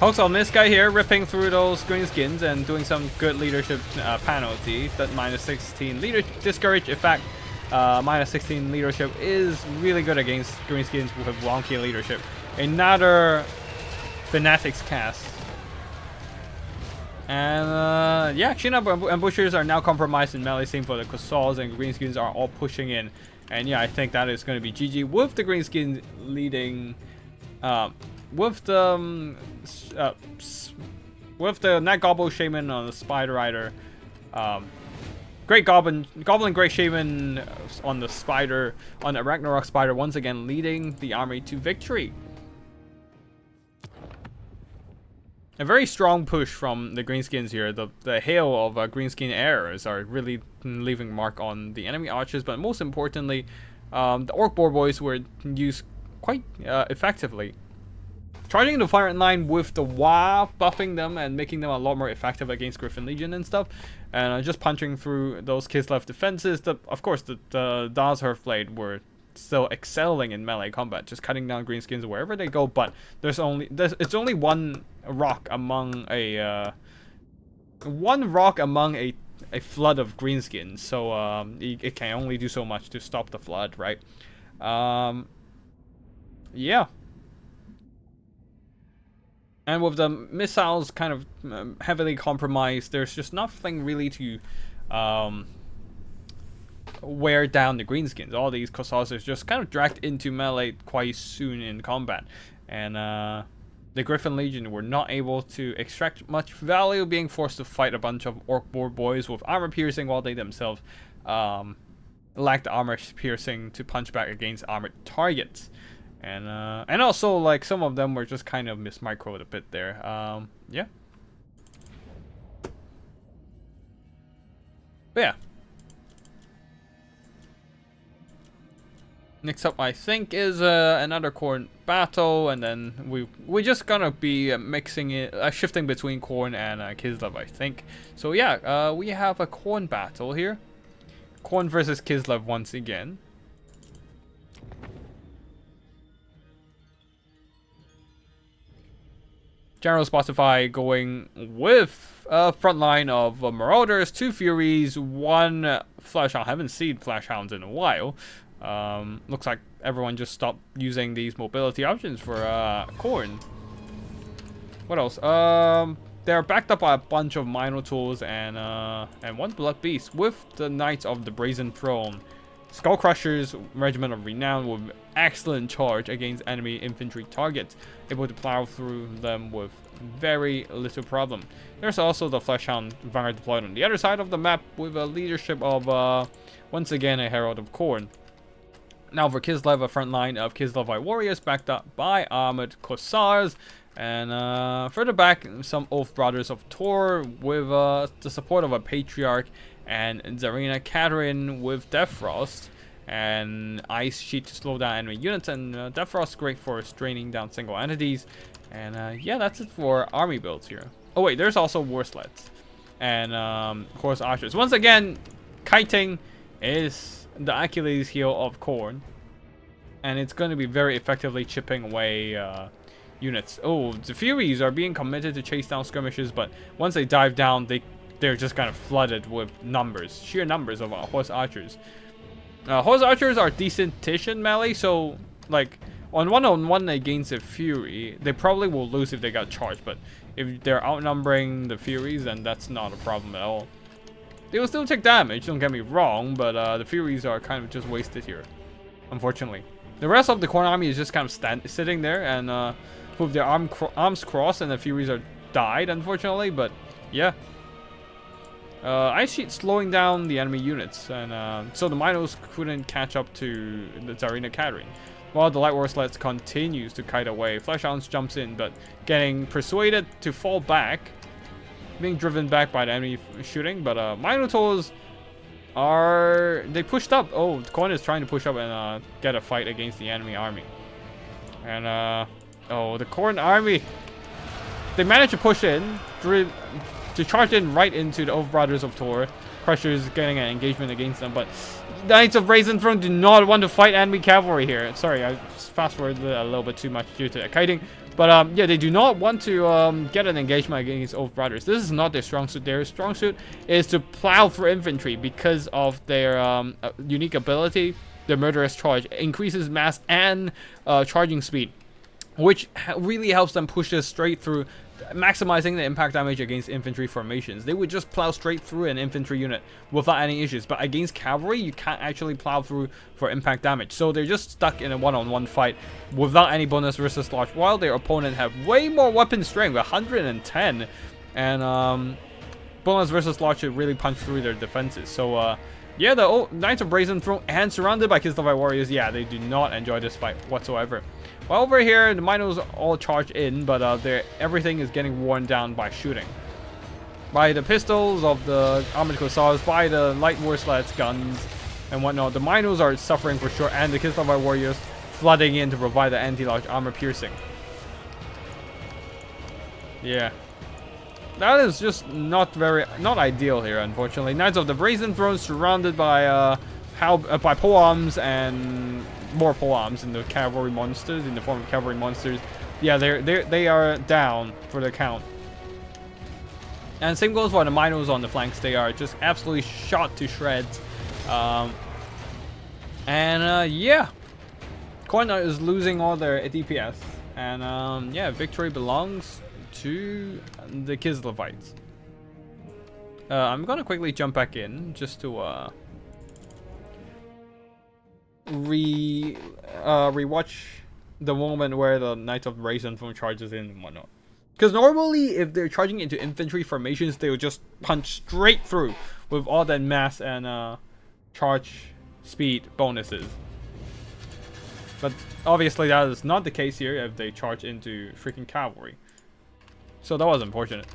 A: Hooks on this guy here, ripping through those Greenskins and doing some good leadership penalties. That -16 leader discourage effect. -16 leadership is really good against Greenskins with wonky leadership. Another Fanatics cast. And yeah, Shinab and Bushers are now compromised in melee. Same for the Kossars, and Greenskins are all pushing in. And yeah, I think that is going to be GG with the Greenskins leading. With the Night Goblin Shaman on the Spider Rider, Great Goblin Great Shaman on the Spider, on the Ragnarok Spider, once again leading the army to victory. A very strong push from the Greenskins here. The hail of Greenskin arrows are really leaving mark on the enemy archers, but most importantly, the Orc Boar Boys were used quite effectively. Charging the front line with the Wa, buffing them and making them a lot more effective against Griffin Legion and stuff, and just punching through those Kislev defenses. Of course, the Das Blade were still excelling in melee combat, just cutting down Greenskins wherever they go. But it's only one rock among a flood of Greenskins, so it can only do so much to stop the flood, right? Yeah. And with the missiles kind of heavily compromised, there's just nothing really to wear down the Greenskins. All these Kossars are just kind of dragged into melee quite soon in combat. And the Griffin Legion were not able to extract much value, being forced to fight a bunch of Orc Boar Boys with armor piercing, while they themselves lacked armor piercing to punch back against armored targets. And also, like, some of them were just kind of mismicroed a bit there. Yeah. But yeah. Next up, I think, is another Khorne battle, and then we're just gonna be mixing it, shifting between Khorne and Kislev, I think. So yeah, we have a Khorne battle here. Khorne versus Kislev once again. General Spotify going with a front line of Marauders, 2 Furies, 1 Flashhound. I haven't seen Flashhounds in a while. Looks like everyone just stopped using these mobility options for Khorne. What else? They're backed up by a bunch of Minotaurs and 1 Blood Beast with the Knights of the Brazen Throne. Skull Crushers, Regiment of Renown, with excellent charge against enemy infantry targets, able to plow through them with very little problem. There's also the Fleshhound Vanguard deployed on the other side of the map with a leadership of, once again, a Herald of Khorne. Now for Kislev, a front line of Kislevite warriors backed up by armored Kossars. And further back, some Oath Brothers of Tor with the support of a Patriarch and Zarina Catherine with Death Frost and Ice Sheet to slow down enemy units, and Death Frost great for straining down single entities. And yeah, that's it for army builds here. Oh wait, there's also Warsleds and Horse Archers. Once again, kiting is the Achilles heel of Khorne, and it's going to be very effectively chipping away units. Oh, the Furies are being committed to chase down skirmishes, but once they dive down, they're just kind of flooded with numbers, sheer numbers of Horse Archers. Horse Archers are decent-ish in melee, so like on one-on-one against a Fury, they probably will lose if they got charged, but if they're outnumbering the Furies, then that's not a problem at all. They will still take damage, don't get me wrong, but the Furies are kind of just wasted here, unfortunately. The rest of the Khorne army is just kind of sitting there and with their arms crossed, and the Furies are died, unfortunately, but yeah. Ice Sheet slowing down the enemy units, and so the Minos couldn't catch up to the Zarina Catherine. while the light war sleds continues to kite away. Fleshhounds jumps in, but getting persuaded to fall back, being driven back by the enemy shooting. But Minotaurs they pushed up. Oh, Coin is trying to push up and get a fight against the enemy army. And oh, the Corn army, they managed to push in, to charge in right into the Oath Brothers of Tor. Crusher's getting an engagement against them, but Knights of Brazen Throne do not want to fight enemy cavalry here. Sorry, I just fast forwarded a little bit too much due to the kiting. But yeah, they do not want to get an engagement against Oath Brothers. This is not their strong suit. Their strong suit is to plow through infantry because of their unique ability. The Murderous Charge increases mass and charging speed, which really helps them push this straight through, maximizing the impact damage against infantry formations. They would just plow straight through an infantry unit without any issues, but against cavalry, you can't actually plow through for impact damage. So they're just stuck in a one-on-one fight without any bonus versus large, while their opponent have way more weapon strength, 110, and bonus versus large should really punch through their defenses. So yeah, the Knights of Brazen Throne and surrounded by Kislev warriors, yeah, they do not enjoy this fight whatsoever. Well, over here, the Minos all charge in, but everything is getting worn down by shooting. By the pistols of the armored Corsairs, by the light war sleds, guns, and whatnot. The Minos are suffering for sure, and the Kislev warriors flooding in to provide the anti-large armor piercing. Yeah. That is just not ideal here, unfortunately. Knights of the Brazen Throne surrounded by polearms and more polearms in the cavalry monsters, in the form of cavalry monsters. Yeah, they are down for the count. And same goes for the Minos on the flanks. They are just absolutely shot to shreds. Yeah, Corn is losing all their DPS, and yeah, victory belongs to the Kislevites. I'm gonna quickly jump back in just to rewatch the moment where the Knights of Brazen Throne charges in and whatnot. Because normally, if they're charging into infantry formations, they will just punch straight through with all that mass and charge speed bonuses. But obviously, that is not the case here if they charge into freaking cavalry. So that was unfortunate.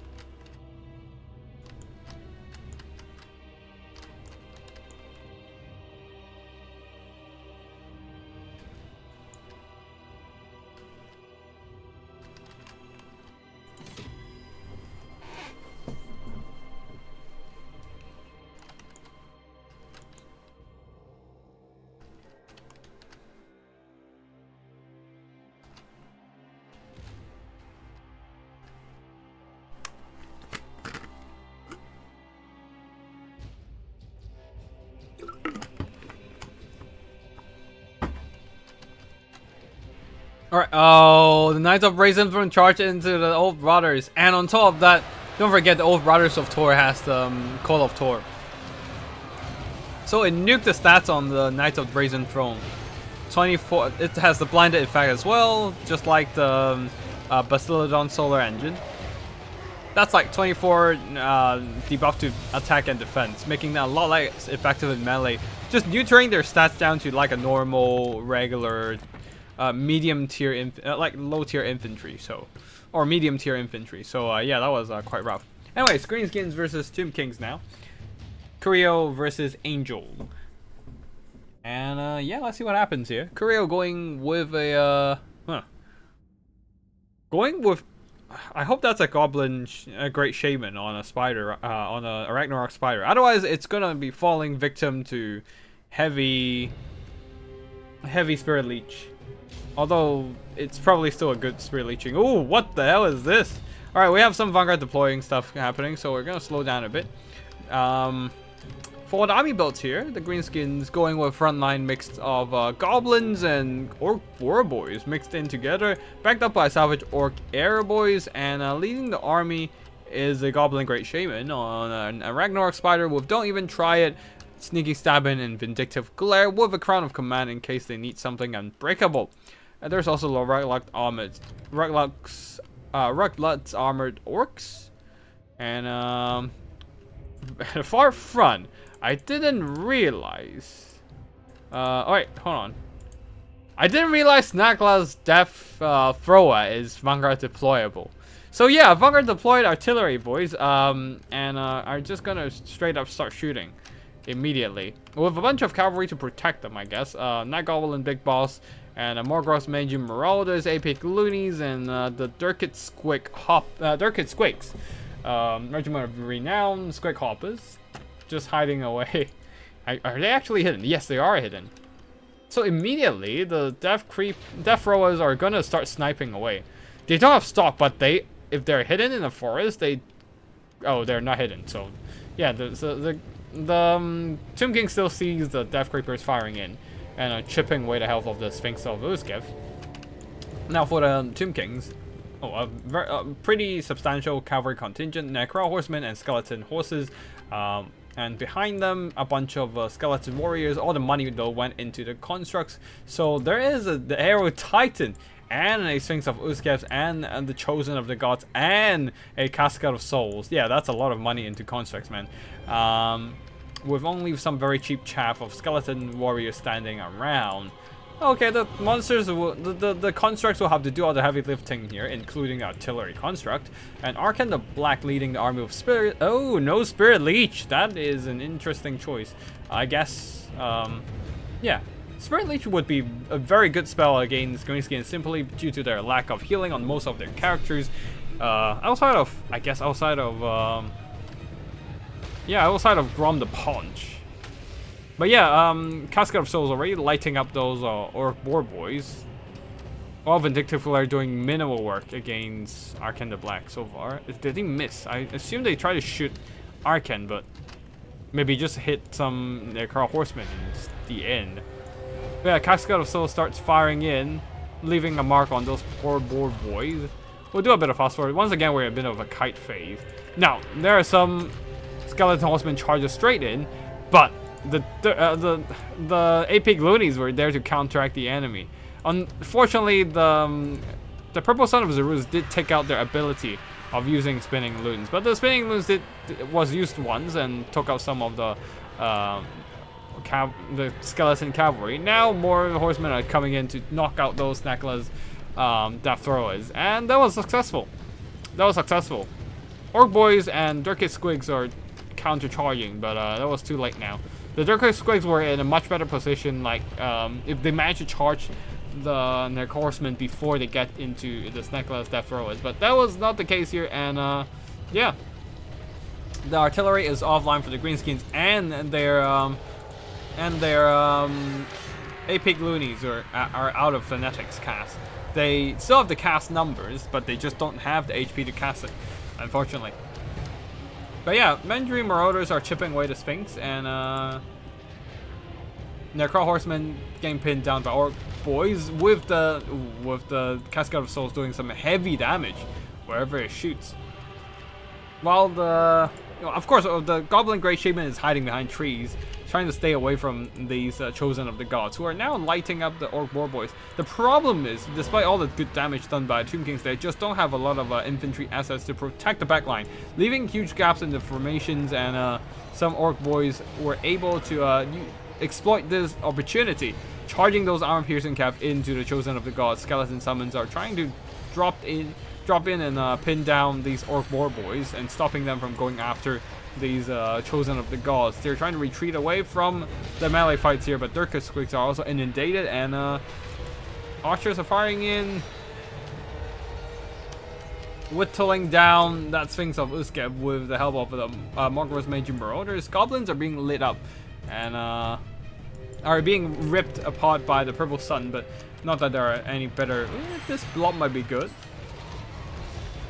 A: Alright, oh, the Knights of Brazen Throne charge into the Oath Brothers. And on top of that, don't forget the Oath Brothers of Tor has the Call of Tor. So it nuked the stats on the Knights of Brazen Throne. 24, it has the blinded effect as well, just like the Basilodon Solar Engine. That's like 24 debuff to attack and defense, making that a lot less effective in melee. Just neutering their stats down to like a normal, regular medium tier, like low tier infantry, or medium tier infantry. So yeah, that was quite rough. Anyways, Greenskins versus Tomb Kings now. Curio versus Angel. And yeah, let's see what happens here. Curio going with a I hope that's a goblin, a great shaman on a spider, on a Ragnarok spider. Otherwise, it's gonna be falling victim to heavy spirit leech. Although it's probably still a good spirit leeching. Oh, what the hell is this? All right, we have some Vanguard deploying stuff happening, so we're gonna slow down a bit. For the army builds here, the Greenskins going with frontline mixed of goblins and orc war boys mixed in together, backed up by salvage orc air boys, and leading the army is a goblin great shaman on a Ragnarok spider with don't even try it, sneaky stabbing and vindictive glare with a crown of command in case they need something unbreakable. And there's also the Ruglut's armored orcs, and at the far front. I didn't realize. Alright, hold on. I didn't realize Nakla's Death Thrower is Vanguard deployable. So yeah, Vanguard deployed artillery, boys, and are just gonna straight up start shooting immediately. With a bunch of cavalry to protect them, I guess. Night Goblin Big Boss, and Morgroth's Mangy Marauders, Apic Loonies, and the Durkit Squigs. Regiment of Renown Squig Hoppers, just hiding away. Are they actually hidden? Yes, they are hidden. So immediately, the Death Throwers are gonna start sniping away. They don't have stock, but if they're hidden in the forest, oh, they're not hidden. So, yeah, the Tomb King still sees the Death Creepers firing in and chipping away the health of the Sphinx of Uzkev. Now for the Tomb Kings, a pretty substantial cavalry contingent, Necro Horsemen and Skeleton Horses, and behind them a bunch of Skeleton Warriors. All the money though went into the constructs, so there is the Arrow Titan, and a Sphinx of Uzkev, and the Chosen of the Gods, and a Cascade of Souls. Yeah, that's a lot of money into constructs, man. With only some very cheap chaff of Skeleton Warriors standing around. Okay, the monsters, the constructs will have to do all the heavy lifting here, including the artillery construct. And Arkan the Black leading the army of Spirit. Oh, no Spirit Leech. That is an interesting choice. I guess, yeah. Spirit Leech would be a very good spell against Greenskin simply due to their lack of healing on most of their characters. Outside of Grom the Paunch. But yeah, Cascade of Souls already lighting up those Orc Boar Boys. While Vindictive Flare doing minimal work against Arkan the Black so far. They didn't miss. I assume they try to shoot Arkan, but maybe just hit some Necro Horsemen in the end. But yeah, Cascade of Souls starts firing in, leaving a mark on those poor Boar Boys. We'll do a bit of fast forward. Once again, we're in a bit of a kite phase. Now, there are some Skeleton Horsemen charges straight in, but the Apic Loonies were there to counteract the enemy. Unfortunately, the Purple Son of Zeruz did take out their ability of using Spinning Loons, but the Spinning Loons was used once and took out some of the Skeleton Cavalry. Now more horsemen are coming in to knock out those Nekla's Death Throwers, and that was successful. Orc Boys and Durkit Squigs are counter-charging, but that was too late now. The Durkit Squigs were in a much better position, like, if they managed to charge the Necro Horsemen before they get into the Nekla's Death Throwers, but that was not the case here, and yeah. The artillery is offline for the Greenskins and their Apic Loonies are out of Phonetics cast. They still have the cast numbers, but they just don't have the HP to cast it, unfortunately. But yeah, Mandarin Marauders are chipping away the Sphinx, and Necro Horsemen getting pinned down by Orc Boys with the Cascade of Souls doing some heavy damage wherever it shoots. While of course, the Goblin Great Shaman is hiding behind trees, trying to stay away from these Chosen of the Gods, who are now lighting up the Orc Boar Boys. The problem is, despite all the good damage done by Tomb Kings, they just don't have a lot of infantry assets to protect the backline, leaving huge gaps in the formations, and some Orc Boys were able to exploit this opportunity, charging those armor-piercing cav into the Chosen of the Gods. Skeleton Summons are trying to drop in and pin down these Orc Boar Boys and stopping them from going after these Chosen of the Gods. They're trying to retreat away from the melee fights here, but Durkit Squigs are also inundated, and archers are firing in, whittling down that Sphinx of Uzkev with the help of the Morgroth's Mangy Marauders. Goblins are being lit up and are being ripped apart by the Purple Sun, but not that there are any better. This blob might be good.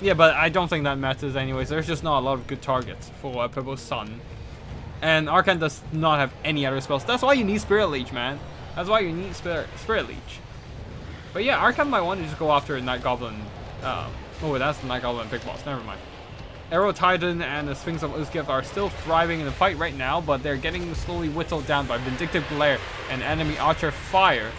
A: Yeah, but I don't think that matters anyways. There's just not a lot of good targets for Purple Sun. And Arkan does not have any other spells. That's why you need Spirit Leech, man. That's why you need Spirit Leech. But yeah, Arkan might want to just go after Night Goblin. Oh, that's the Night Goblin Big Boss. Never mind. Arrow Titan and the Sphinx of Uzkev are still thriving in the fight right now, but they're getting slowly whittled down by Vindictive Glare and enemy Archer Fire.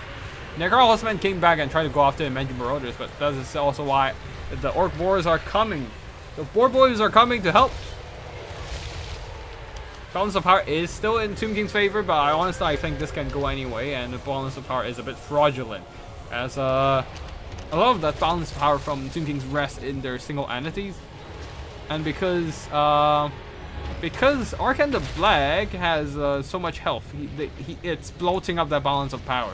A: Necro Horsemen came back and tried to go after the Mangy Marauders, but that is also why the Orc Boars are coming. The Boar Boys are coming to help. Balance of power is still in Tomb King's favor, but I think this can go anyway, and the balance of power is a bit fraudulent, as a lot of that balance of power from Tomb King's rest in their single entities, and because Arcane the Black has so much health, it's bloating up that balance of power.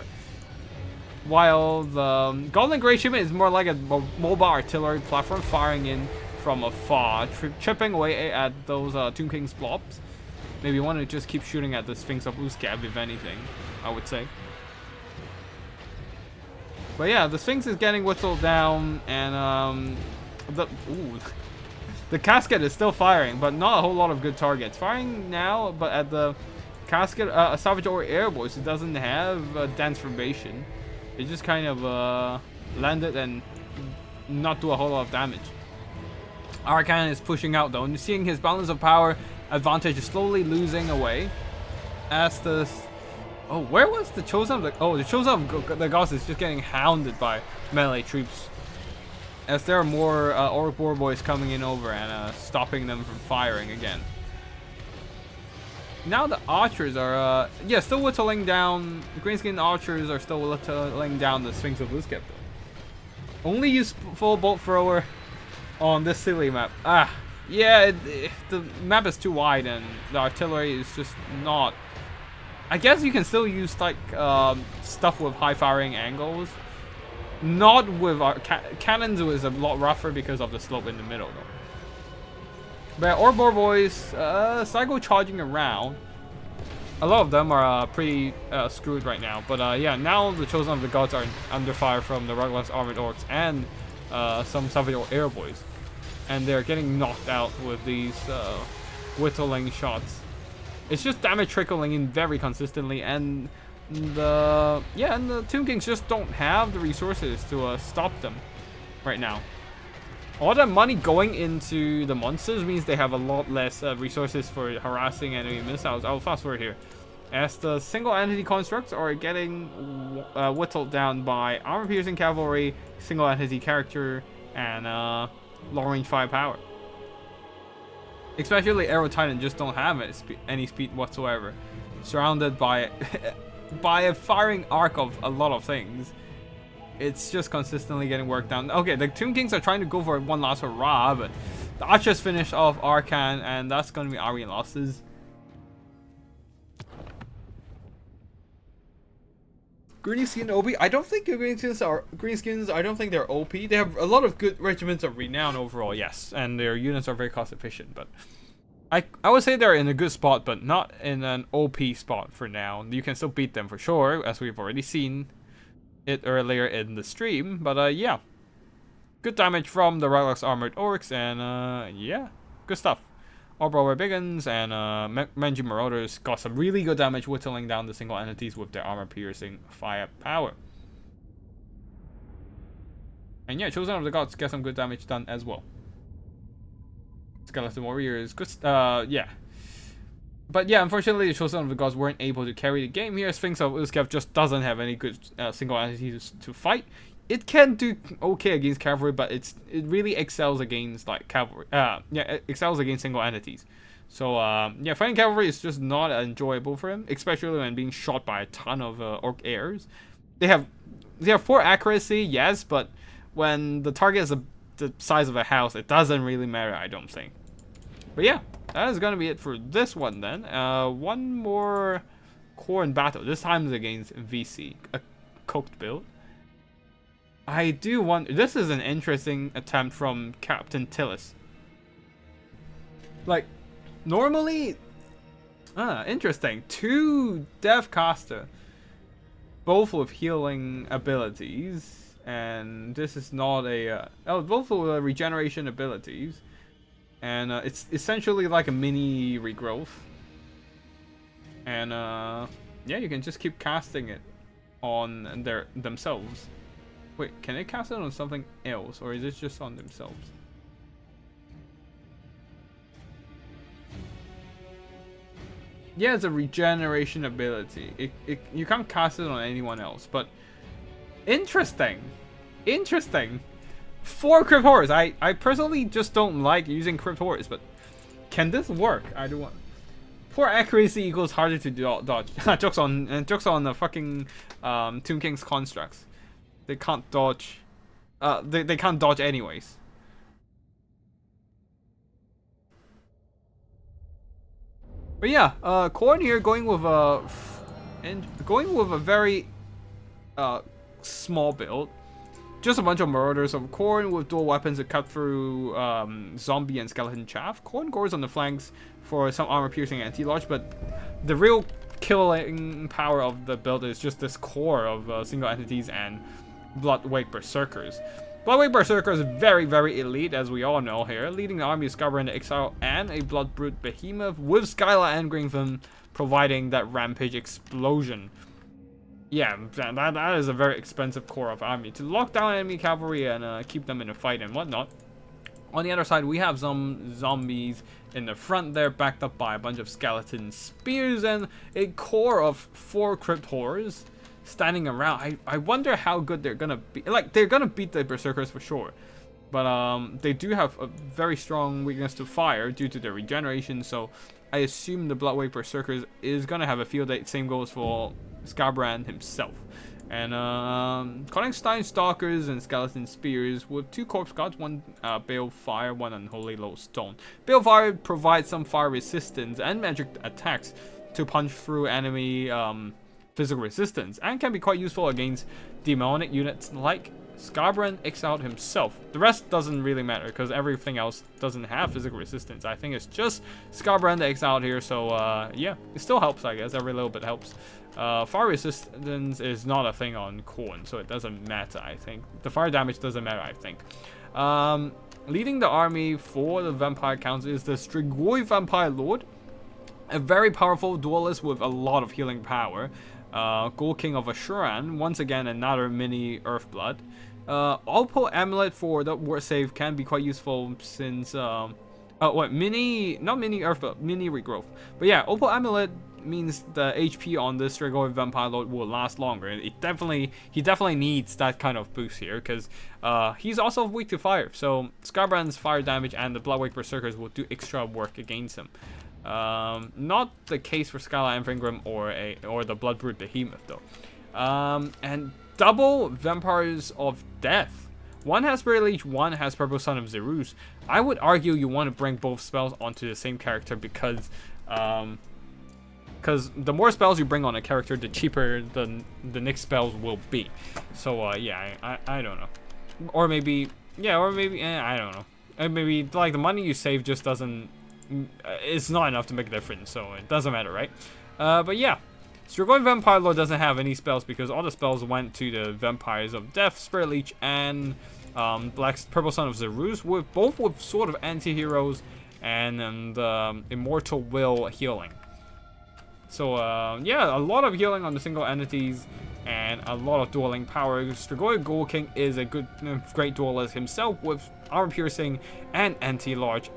A: While the Golden Grey Shipment is more like a mobile artillery platform firing in from afar, chipping away at those Tomb King's blobs. Maybe you want to just keep shooting at the Sphinx of Uzcab, if anything, I would say. But yeah, the Sphinx is getting whittled down, and the casket is still firing, but not a whole lot of good targets. Firing now, but at the casket, a Salvage or Airboys, it doesn't have a dense formation. It just kind of landed and not do a whole lot of damage. Arcane is pushing out though, and seeing his balance of power advantage is slowly losing away. As the where was the Chosen of the the Chosen of the Gods is just getting hounded by melee troops, as there are more Orc War Boys coming in over and stopping them from firing again. Now the archers are still whittling down. Greenskin archers are still whittling down the Sphinx of Uzcab. Only use full bolt thrower on this silly map. Yeah, the map is too wide and the artillery is just not. I guess you can still use like stuff with high firing angles. Not with cannons, was a lot rougher because of the slope in the middle though. But Orbor Boys, Psycho charging around. A lot of them are pretty screwed right now. But yeah, now the Chosen of the Gods are under fire from the Rugless Armored Orcs and some Salvador Airboys. And they're getting knocked out with these whittling shots. It's just damage trickling in very consistently, and the Tomb Kings just don't have the resources to stop them right now. All that money going into the monsters means they have a lot less resources for harassing enemy missiles. I'll fast forward here. As the single entity constructs are getting whittled down by armor-piercing cavalry, single entity character, and long-range firepower. Especially Aero Titan just don't have any speed whatsoever. Surrounded by by a firing arc of a lot of things. It's just consistently getting worked down. Okay, the Tomb Kings are trying to go for one last hurrah, but the archers finish off Arcane, and that's going to be ARI losses. Greenskins OP? I don't think the Greenskins I don't think they're OP. They have a lot of good regiments of renown overall, yes, and their units are very cost efficient, but I would say they're in a good spot, but not in an OP spot for now. You can still beat them for sure, as we've already seen it earlier in the stream, but yeah, good damage from the Rylox Armored Orcs, and yeah, good stuff. Arbrower Biggins and Menji Marauders got some really good damage whittling down the single entities with their armor-piercing firepower. And yeah, Chosen of the Gods get some good damage done as well. Skeleton Warriors, good, yeah. But yeah, unfortunately, the Chosen of the Gods weren't able to carry the game here. Sphinx of Uzcab just doesn't have any good single entities to fight. It can do okay against cavalry, but it really excels against like cavalry. Yeah, it excels against single entities. So yeah, fighting cavalry is just not enjoyable for him, especially when being shot by a ton of orc airs. They have 4 accuracy, yes, but when the target is the size of a house, it doesn't really matter, I don't think. But yeah, that is gonna be it for this one then. One more core in battle. This time is against VC, a cooked build. I do want. This is an interesting attempt from Captain Tillis. Like, normally, interesting. 2 Death Caster, both with healing abilities, and this is not a. Both with regeneration abilities, and it's essentially like a mini regrowth. And yeah, you can just keep casting it on themselves. Wait, can they cast it on something else, or is it just on themselves? Yeah, it's a regeneration ability. You can't cast it on anyone else, but interesting. Interesting. 4 Crypt Horrors. I personally just don't like using Crypt Horrors, but can this work? I do want. poor accuracy equals harder to dodge. Jokes on the fucking Tomb King's constructs. They can't dodge. They can't dodge anyways. But yeah, Corn here going with a very small build. Just a bunch of marauders of Corn with dual weapons to cut through zombie and skeleton chaff. Corn gores on the flanks for some armor-piercing anti-large, but the real killing power of the build is just this core of single entities and Bloodwake Berserkers. Bloodwake Berserkers very, very elite, as we all know here, leading the army of Scarbrand the Exile and a Bloodbrute Behemoth, with Skyla and Gringtham providing that rampage explosion. Yeah, that is a very expensive core of army to lock down enemy cavalry and keep them in a fight and whatnot. On the other side, we have some zombies in the front there, backed up by a bunch of skeleton spears and a core of 4 crypt horrors standing around. I wonder how good they're gonna be. Like, they're gonna beat the Berserkers for sure, but they do have a very strong weakness to fire due to their regeneration, so I assume the Bloodwake Berserkers is gonna have a field day. Same goes for Scarbrand himself. And Koningstein Stalkers and Skeleton Spears with 2 Corpse Guards, 1 Bale Fire, 1 Unholy Lodestone. Bale Fire provides some fire resistance and magic attacks to punch through enemy physical resistance, and can be quite useful against demonic units like Scarbrand Exiled himself. The rest doesn't really matter because everything else doesn't have physical resistance. I think it's just Scarbrand Exiled here, so yeah, it still helps, I guess. Every little bit helps. Fire resistance is not a thing on Corn, so it doesn't matter, I think. The fire damage doesn't matter, I think. Leading the army for the Vampire Counts is the Strigoi Vampire Lord, a very powerful duelist with a lot of healing power. Gold King of Ashuran, once again another mini Earthblood. Opal Amulet for the ward save can be quite useful since not mini Earthblood, mini regrowth. But yeah, Opal Amulet means the HP on this Strigoi Vampire Lord will last longer. He definitely needs that kind of boost here because he's also weak to fire. So Scarbrand's fire damage and the Bloodwake Berserkers will do extra work against him. Not the case for Skyla and Vingram or the Bloodbrute Behemoth though. And double Vampires of Death. One has Spirit Leech, one has Purple Son of Zerus. I would argue you want to bring both spells onto the same character because the more spells you bring on a character, the cheaper the next spells will be. So yeah, I don't know. Or maybe I don't know. Maybe like the money you save just doesn't. It's not enough to make a difference, so it doesn't matter, right? But yeah, Strigoi Vampire Lord doesn't have any spells because all the spells went to the Vampires of Death, Spirit Leech, and Purple Son of Zerus, both with sort of anti-heroes and Immortal Will healing. So yeah, a lot of healing on the single entities and a lot of dueling power. Strigoi Gold King is a great duelist himself with armor piercing and anti-large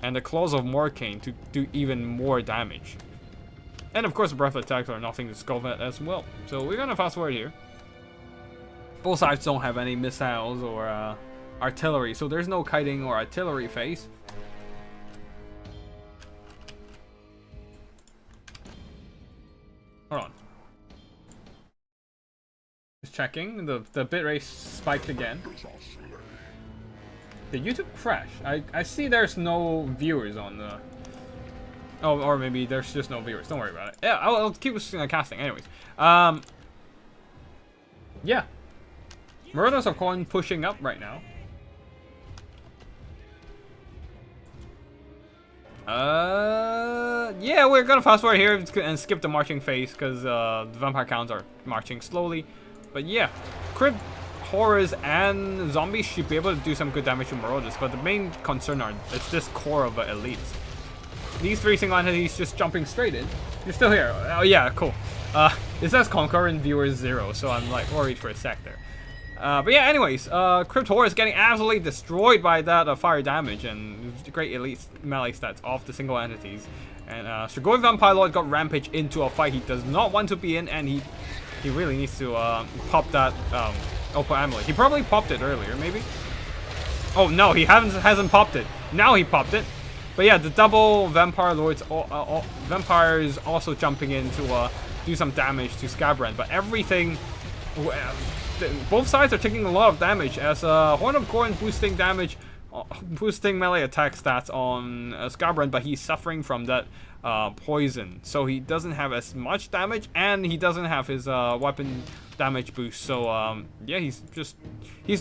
A: and the Claws of Morcane to do even more damage. And of course, breath attacks are nothing to scoff at as well. So we're gonna fast forward here. Both sides don't have any missiles or artillery, so there's no kiting or artillery phase. Hold on. Just checking. The bitrate spiked again. Did YouTube crash? I see there's no viewers on the... Oh, or maybe there's just no viewers. Don't worry about it. Yeah, I'll keep casting anyways. Yeah. Marauders of Corn pushing up right now. Yeah, we're gonna fast forward here and skip the marching phase because the Vampire Counts are marching slowly. But yeah, Crypt Horrors and Zombies should be able to do some good damage to Marauders, but the main concern is this core of elites. These 3 single entities just jumping straight in. You're still here. Oh yeah, cool. It says concurrent viewers 0, so I'm like worried for a sec there. But yeah, anyways, Crypt Horror is getting absolutely destroyed by that fire damage and great elite melee stats off the single entities. And Strigoi Vampire Lord got Rampage into a fight he does not want to be in, and he really needs to pop that Opal Amulet. He probably popped it earlier, maybe? Oh no, he hasn't popped it. Now he popped it. But yeah, the double Vampire Lords, Vampires also jumping in to do some damage to Scabrand. But everything, both sides are taking a lot of damage as Horn of Gorn boosting damage, boosting melee attack stats on Scabrand, but he's suffering from that poison, so he doesn't have as much damage, and he doesn't have his weapon damage boost. So yeah, he's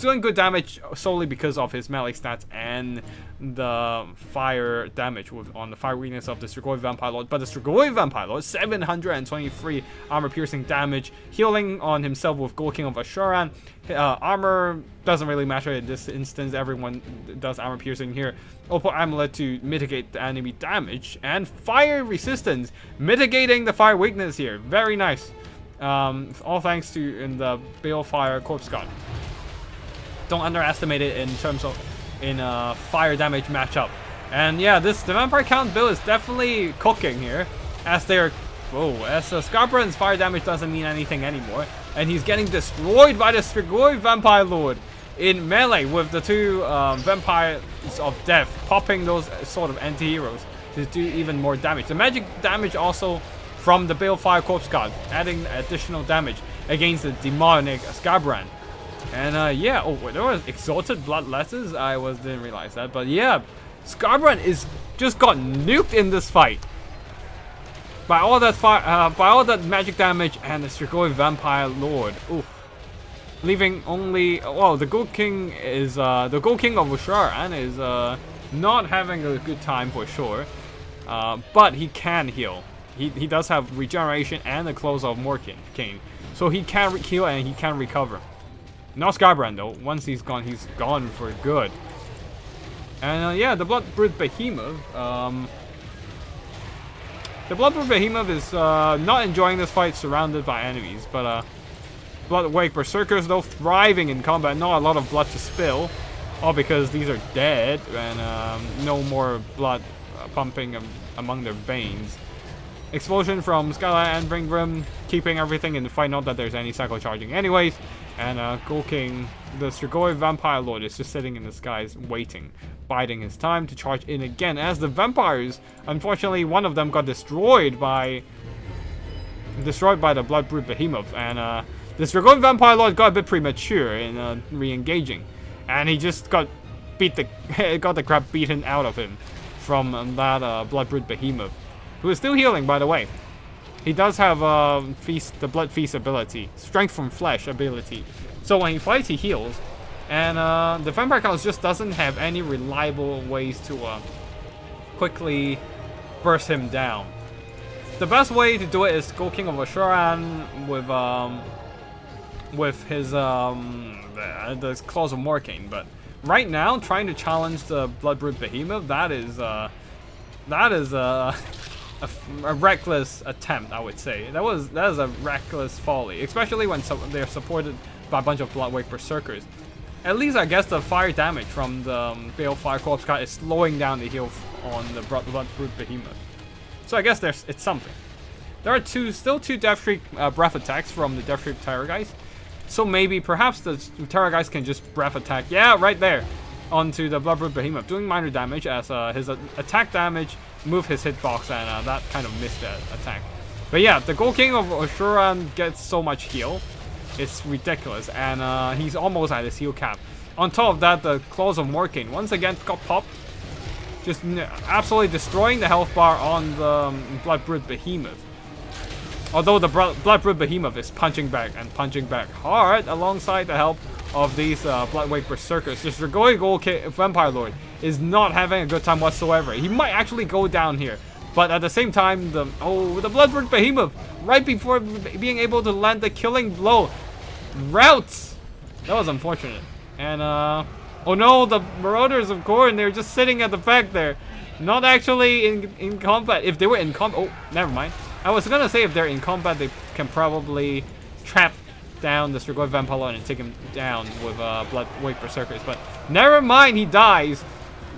A: doing good damage solely because of his melee stats and the fire damage on the fire weakness of the Strigoi Vampire Lord. But the Strigoi Vampire Lord, 723 armor piercing damage, healing on himself with Gold King of Ashuran. Armor doesn't really matter in this instance, everyone does armor piercing here. Opal Amulet to mitigate the enemy damage, and fire resistance, mitigating the fire weakness here. Very nice. All thanks to in the Balefire Corpse God. Don't underestimate it in terms of fire damage matchup. And yeah, the Vampire Count build is definitely cooking here, as they're Scabrand's fire damage doesn't mean anything anymore, and he's getting destroyed by the Strigoi Vampire Lord in melee with the two Vampires of Death popping those sort of anti-heroes to do even more damage. The magic damage also from the Balefire Corpse God, adding additional damage against the demonic Scabrand. And yeah, there was Exalted Blood Letters. Didn't realize that, but yeah, Scabrand is just got nuked in this fight by all that by all that magic damage and the Strigoi Vampire Lord. Oof. Leaving only, well, the Gold King is the Gold King of Usharan is not having a good time for sure, but he can heal. He does have regeneration and the Clothes of Morkane, so he can heal and he can recover. Not Scabrand though. Once he's gone for good. And yeah, the Bloodbrood Behemoth. The Bloodbrood Behemoth is not enjoying this fight, surrounded by enemies, but Bloodwake Berserkers though thriving in combat. Not a lot of blood to spill, all because these are dead and no more blood pumping among their veins. Explosion from Skylight and Ringgrim, keeping everything in the fight, not that there's any cycle charging anyways. And Gold King, the Strigoi Vampire Lord, is just sitting in the skies waiting, biding his time to charge in again, as the vampires, unfortunately one of them got destroyed by the Bloodbrood Behemoth, and the Strigoi Vampire Lord got a bit premature in re-engaging, and he just got the crap beaten out of him from that Bloodbrood Behemoth, who is still healing, by the way. He does have the Blood Feast ability, Strength from Flesh ability. So when he fights, he heals. And the Vampire Count just doesn't have any reliable ways to quickly burst him down. The best way to do it is Gold King of Ashuran with his the Claws of Morkane. But right now, trying to challenge the Bloodbrood Behemoth, that is a reckless attempt, I would say. That is a reckless folly, especially when they're supported by a bunch of Bloodwake Berserkers. At least I guess the fire damage from the Balefire Corpse God is slowing down the heal on the Bloodbrood Behemoth. So I guess it's something. There are still two Death Shriek breath attacks from the Death Shriek Terrorgeist. So maybe, perhaps the Terrorgeist can just breath attack. Yeah, right there. Onto the Bloodbrood Behemoth, doing minor damage as his attack damage move his hitbox, and that kind of missed that attack. But yeah, the Gold King of Ashuran gets so much heal, it's ridiculous, and he's almost at his heal cap. On top of that, the Claws of Morkane once again got popped, just absolutely destroying the health bar on the Bloodbrood Behemoth. Although the Bloodbrood Behemoth is punching back hard alongside the help of these Bloodwake Berserkers. The Strigoi Gold King Vampire Lord is not having a good time whatsoever. He might actually go down here, but at the same time, the Bloodbrood Behemoth, right before being able to land the killing blow, routes. That was unfortunate. And oh no, the Marauders of Khorne, they're just sitting at the back there, not actually in combat. If they were in combat, oh, never mind. I was gonna say if they're in combat, they can probably trap down the Strigoi Vampire Lord and take him down with Bloodwake Berserkers, but never mind, he dies.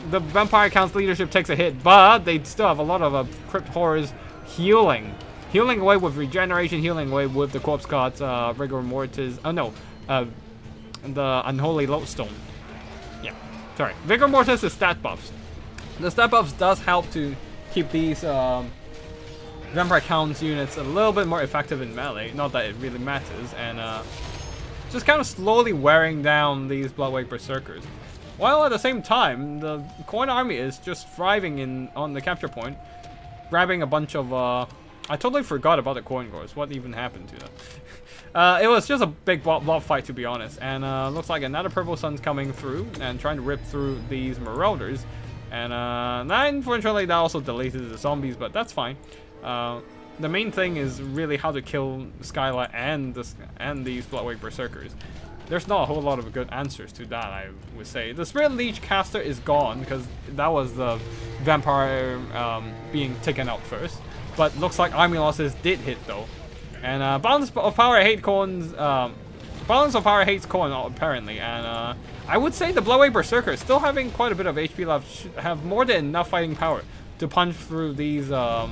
A: The Vampire Count's leadership takes a hit, but they still have a lot of Crypt Horrors healing away with regeneration, healing away with the Corpse God's Rigor Mortis. Oh no, the Unholy Lodestone. Yeah, sorry. Vigor Mortis is stat buffs. The step ups does help to keep these Vampire Count's units a little bit more effective in melee. Not that it really matters, and just kind of slowly wearing down these Bloodwake Berserkers. While at the same time, the Coin Army is just thriving on the capture point, grabbing a bunch of I totally forgot about the Coin Gores. What even happened to them? It was just a big blob fight, to be honest, and looks like another Purple Sun's coming through and trying to rip through these Marauders. And unfortunately, that also deleted the zombies, but that's fine. The main thing is really how to kill Skyla and these Bloodwake Berserkers. There's not a whole lot of good answers to that, I would say. The Spirit Leech caster is gone because that was the Vampire being taken out first. But looks like army losses did hit though. And Balance of Power hates Corn apparently. And I would say the Bloodwake Berserker, still having quite a bit of HP left, should have more than enough fighting power to punch through these Crypt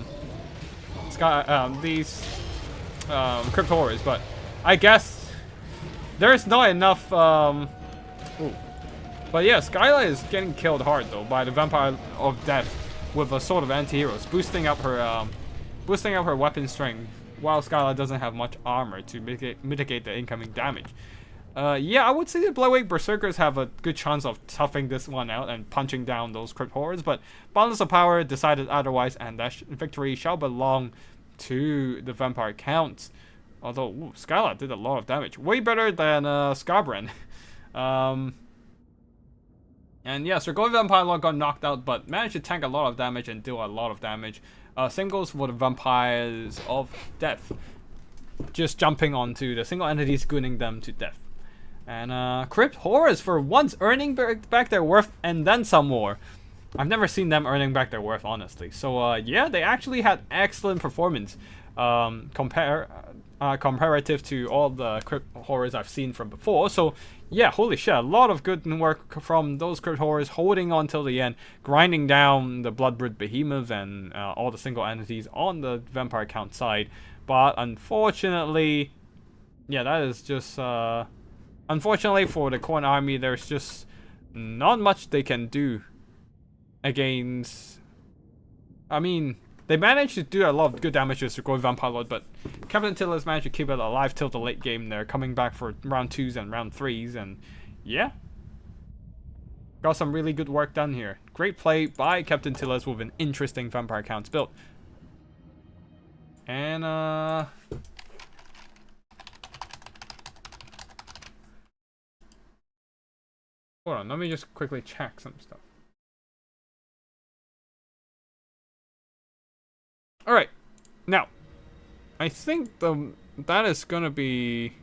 A: Horrors. But I guess there's not enough. But yeah, Skyla is getting killed hard though by the Vampire of Death with a Sword of Anti-Heroes, boosting up her weapon strength, while Skyla doesn't have much armor to mitigate the incoming damage. Yeah, I would say the Bloodwake Berserkers have a good chance of toughing this one out and punching down those Crypt Horrors, but Balance of Power decided otherwise, and that victory shall belong to the Vampire Counts. Although, Skyla did a lot of damage. Way better than Scarbran. And yeah, Sirgoy Vampire Lord got knocked out, but managed to tank a lot of damage and deal a lot of damage. Same goes for the Vampires of Death. Just jumping onto the single entities, gooning them to death. And Crypt Horrors, for once, earning back their worth and then some more. I've never seen them earning back their worth, honestly. So yeah, they actually had excellent performance comparative to all the Crypt Horrors I've seen from before. So yeah, holy shit, a lot of good work from those Crypt Horrors, holding on till the end, grinding down the Bloodbrood Behemoths and all the single entities on the Vampire Count side. But unfortunately, yeah, that is just unfortunately for the Corn Army, there's just not much they can do against. I mean, they managed to do a lot of good damage to Sirgoy Vampire Lord, but Captain Tillis managed to keep it alive till the late game. They're coming back for round 2s and round 3s, and yeah, got some really good work done here. Great play by Captain Tillis with an interesting Vampire Counts build. And hold on, let me just quickly check some stuff. Alright, now, I think that's gonna be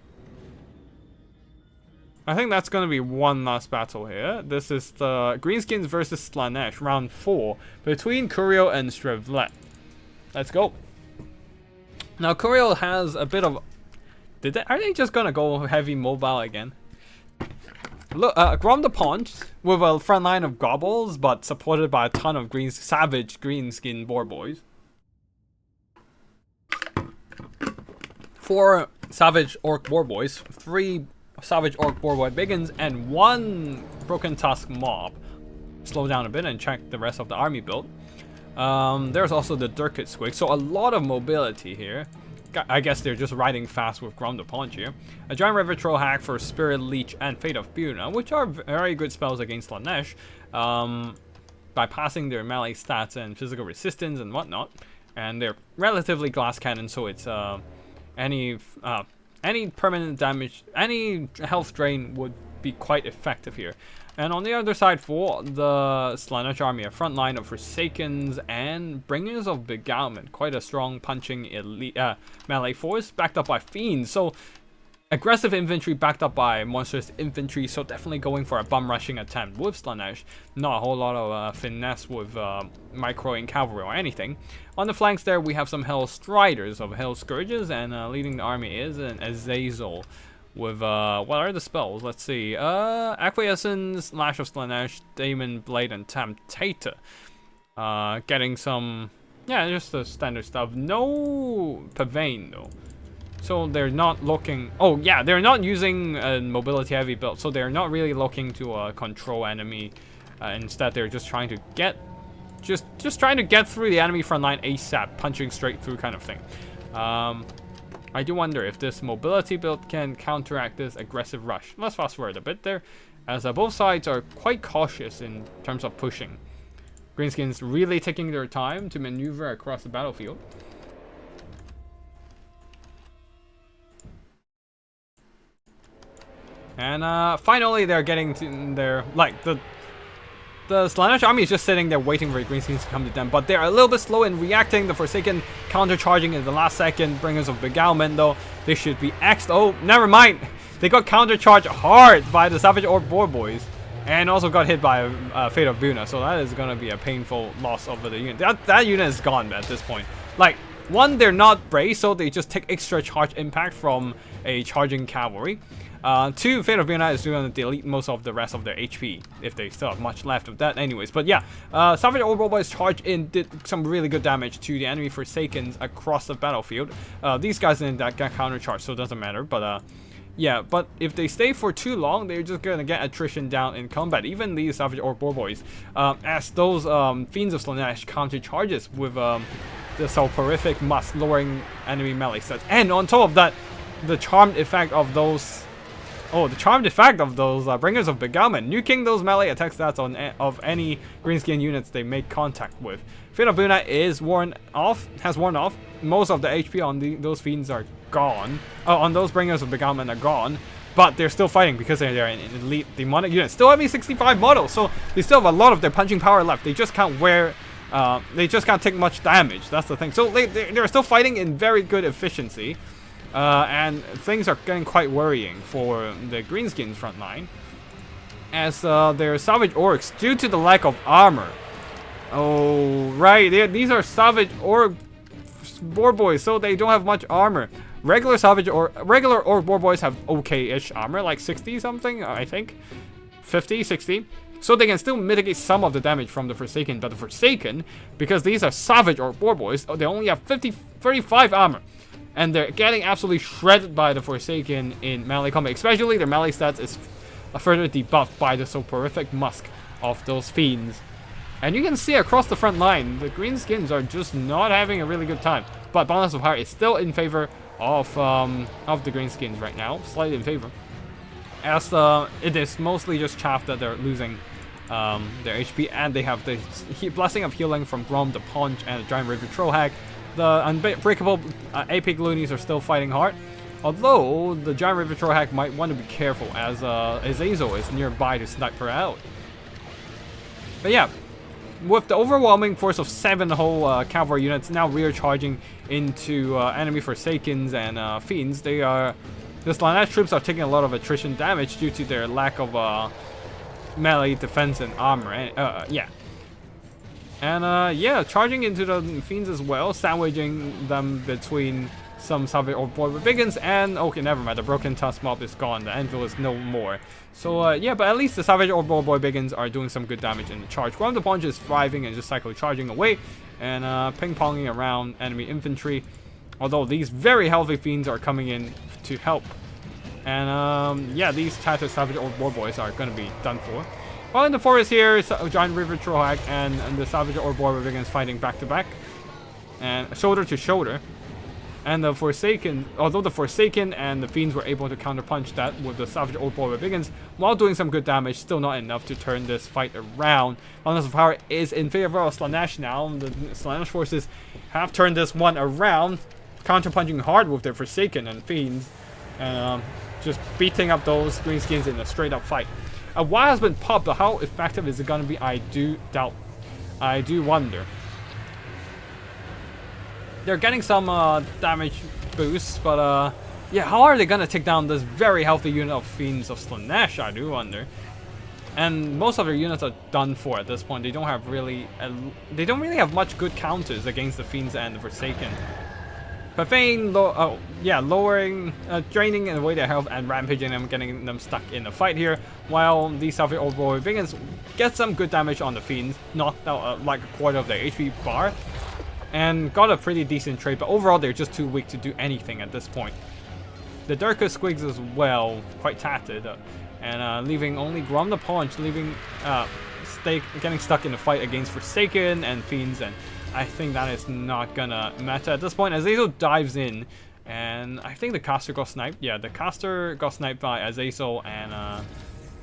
A: one last battle here. This is the Greenskins versus Slaanesh, round 4, between Curiel and Strevlet. Let's go. Now, Curiel has a bit of... Are they just gonna go heavy mobile again? Look, Grom the Paunch with a front line of Gobbles, but supported by a ton of savage greenskin boar boys. 4 savage orc boar boys, 3 savage orc boar boy biggins, and 1 broken tusk mob. Slow down a bit and check the rest of the army build. There's also the Durkit Squig, so a lot of mobility here. I guess they're just riding fast with Grom the Paunch here. A Giant River Troll Hack for Spirit Leech and Fate of Buna, which are very good spells against Slaanesh, bypassing their melee stats and physical resistance and whatnot. And they're relatively glass cannon, so it's any permanent damage, any health drain would be quite effective here. And on the other side, for the Slaanesh army, a front line of Forsakens and Bringers of Beguilement, quite a strong punching elite, melee force, backed up by Fiends. So aggressive infantry backed up by monstrous infantry, so definitely going for a bum rushing attempt with Slaanesh. Not a whole lot of finesse with microing cavalry or anything. On the flanks there, we have some Hell Striders of Hell Scourges, and leading the army is an Azazel with, what are the spells? Let's see, Acquiescence, Lash of Slaanesh, Demon Blade, and Temptator. Getting some, yeah, just the standard stuff. No Pavane though. So they're not looking, oh yeah, they're not using a mobility heavy build, so they're not really looking to control enemy. Instead, they're just trying to get just trying to get through the enemy front line ASAP, punching straight through kind of thing. I do wonder if this mobility build can counteract this aggressive rush. Let's fast forward a bit there, as both sides are quite cautious in terms of pushing. Greenskins really taking their time to maneuver across the battlefield. And finally they're getting to their, like, the Slaanesh army is just sitting there waiting for the Greenskins to come to them, but they're a little bit slow in reacting. The Forsaken counter-charging in the last second. Bringers of Beguilement, though, they should be axed. Oh, never mind. They got counter-charged hard by the Savage Orc Boar Boys, and also got hit by Fate of Buna, so that is going to be a painful loss over the unit. That unit is gone at this point. Like, one, they're not braced, so they just take extra charge impact from a charging cavalry. Two, Fate of Buna is going to delete most of the rest of their HP, if they still have much left of that anyways. But yeah, Savage Orc Boys charged in, did some really good damage to the enemy Forsakens across the battlefield. These guys didn't get counter charge, so it doesn't matter. But yeah, but if they stay for too long, they're just going to get attrition down in combat. Even these Savage Orc Boys, as those Fiends of Slaanesh counter charges with the Soporific Musk, lowering enemy melee stats. And on top of that, the charmed effect of those... Oh, the charmed effect of those Bringers of Beguilement, nuking those melee attack stats of any greenskin units they make contact with. Fate of Buna is has worn off. Most of the HP on those fiends are gone. On those Bringers of Beguilement are gone, but they're still fighting because they're an elite demonic unit. Still having 65 models, so they still have a lot of their punching power left. They just can't they just can't take much damage. That's the thing. So they're still fighting in very good efficiency. And things are getting quite worrying for the Greenskins front line, as their Savage Orcs, due to the lack of armor. Oh, right, these are Savage Orc Boar Boys, so they don't have much armor. Regular Orc Boar Boys have okay-ish armor, like 60 something, I think, 50, 60. So they can still mitigate some of the damage from the Forsaken, but the Forsaken, because these are Savage Orc Boar Boys, they only have 35 armor. And they're getting absolutely shredded by the Forsaken in melee combat. Especially their melee stats is further debuffed by the Soporific Musk of those fiends. And you can see across the front line, the Greenskins are just not having a really good time. But Balance of Heart is still in favor of the Greenskins right now. Slightly in favor. As it is mostly just chaff that they're losing their HP. And they have the Blessing of Healing from Grom the Paunch and the Giant River Trollhag. The Unbreakable Apic Loonies are still fighting hard, although the Giant River Trollhag might want to be careful, as Azazel is nearby to snipe her out. But yeah, with the overwhelming force of 7 whole cavalry units now rear charging into enemy Forsakens and Fiends, the Slaanesh troops are taking a lot of attrition damage due to their lack of melee defense and armor. Yeah. And yeah, charging into the Fiends as well, sandwiching them between some Savage Orc Boar Biggins and... Okay, never mind, the Broken Tusk mob is gone, the Anvil is no more. So yeah, but at least the Savage Orc Boar Biggins are doing some good damage in the charge. Grom the Paunch is thriving and just cycling charging away, and ping-ponging around enemy infantry. Although these very healthy Fiends are coming in to help. And yeah, these tattered Savage Orc Boar Boys are going to be done for. While in the forest here, Giant River Trollhag and the Savage Orc Boar Biggins fighting back to back and shoulder to shoulder. And the Forsaken, although the Forsaken and the Fiends were able to counterpunch that with the Savage Orc Boar Biggins, while doing some good damage, still not enough to turn this fight around. Balance of Power is in favor of Slaanesh now. The Slaanesh forces have turned this one around, counterpunching hard with their Forsaken and Fiends, and just beating up those Greenskins in a straight up fight. A Y has been popped, but how effective is it going to be? I do doubt. I do wonder. They're getting some damage boosts, but yeah, how are they going to take down this very healthy unit of Fiends of Slaanesh? I do wonder. And most of their units are done for at this point. They don't have really, have much good counters against the Fiends and the Forsaken. Profane, lowering, draining away their health and rampaging them, getting them stuck in the fight here, while these Savage Orc Boar Biggins get some good damage on the Fiends, knocked out like a quarter of their HP bar, and got a pretty decent trade, but overall they're just too weak to do anything at this point. The Durka Squigs as well, quite tattered, and leaving only Grom the Paunch, leaving getting stuck in a fight against Forsaken and Fiends, and I think that is not gonna matter at this point. Azazel dives in, and I think the caster got sniped. Yeah, the caster got sniped by Azazel and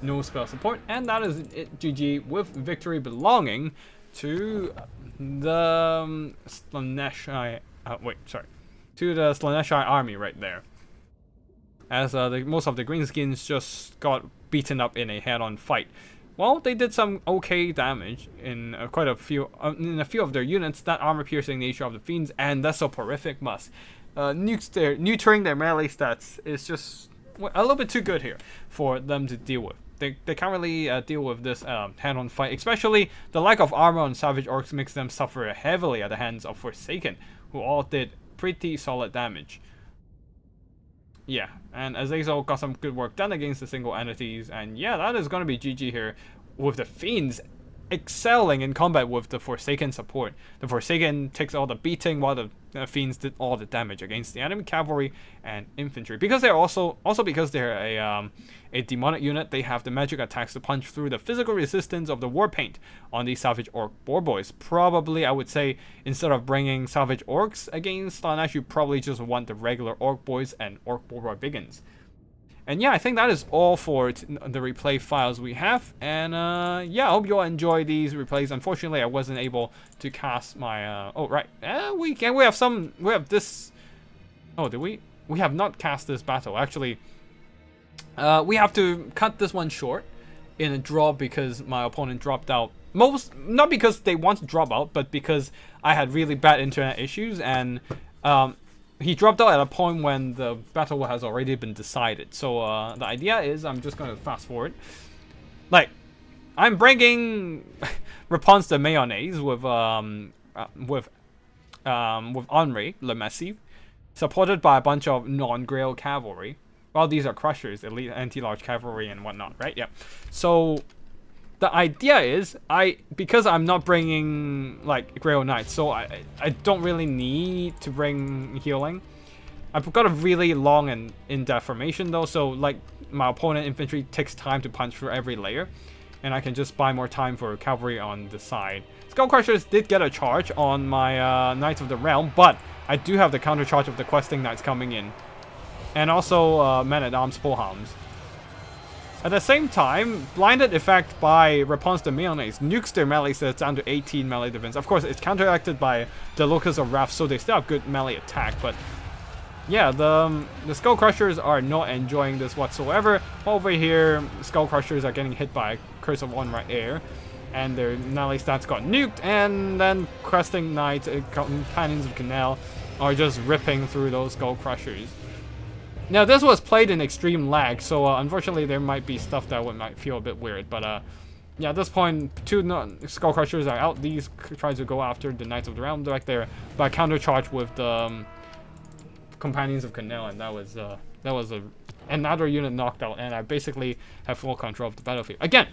A: no spell support, and that is it. GG, with victory belonging to the Slaaneshi. To the Slaaneshi army right there. As most of the greenskins just got beaten up in a head-on fight. Well, they did some okay damage in quite a few of their units. That armor-piercing nature of the Fiends and that's a horrific must. Neutering their melee stats is just a little bit too good here for them to deal with. They can't really deal with this head-on fight, especially the lack of armor on Savage Orcs makes them suffer heavily at the hands of Forsaken, who all did pretty solid damage. Yeah, and Azazel got some good work done against the single entities, and yeah, that is going to be GG here, with the Fiends excelling in combat with the Forsaken support. The Forsaken takes all the beating while the Fiends did all the damage against the enemy cavalry and infantry. Because they're also because they're a demonic unit, they have the magic attacks to punch through the physical resistance of the war paint on these Savage Orc Boar Boys. Probably, I would say, instead of bringing Savage Orcs against Slaanesh, you probably just want the regular Orc Boys and Orc Boar Boy Biggins. And yeah, I think that is all for the replay files we have. And yeah, I hope you all enjoy these replays. Unfortunately, I wasn't able to cast my... oh, right. We have this... Oh, did we? We have not cast this battle. Actually, we have to cut this one short in a draw because my opponent dropped out. Not because they want to drop out, but because I had really bad internet issues. And... he dropped out at a point when the battle has already been decided. So the idea is, I'm just going to fast forward. Like, I'm bringing Réponse de Mayonnaise with Henri Le Massif, supported by a bunch of non-Grail cavalry. Well, these are Crushers, elite anti-large cavalry and whatnot, right? Yeah. So the idea is, because I'm not bringing like Grail Knights, so I don't really need to bring healing. I've got a really long and in-depth formation though, so like my opponent infantry takes time to punch through every layer, and I can just buy more time for cavalry on the side. Skull Crushers did get a charge on my Knights of the Realm, but I do have the counter charge of the Questing Knights coming in, and also Men-at-Arms Polehounds. At the same time, Blinded Effect by Réponse de Mayonnaise nukes their melee stats down to 18 melee defense. Of course, it's counteracted by the Locust of Wrath, so they still have good melee attack, but yeah, the Skull Crushers are not enjoying this whatsoever. Over here, Skull Crushers are getting hit by Curse of One right air, and their melee stats got nuked, and then Questing Knights, Companions of Canal, are just ripping through those Skull Crushers. Now, this was played in extreme lag, so unfortunately there might be stuff that might feel a bit weird, but yeah, at this point, two Skull Crushers are out. These try to go after the Knights of the Realm right there, but counter charge with the Companions of Canal, and that was another unit knocked out, and I basically have full control of the battlefield. Again,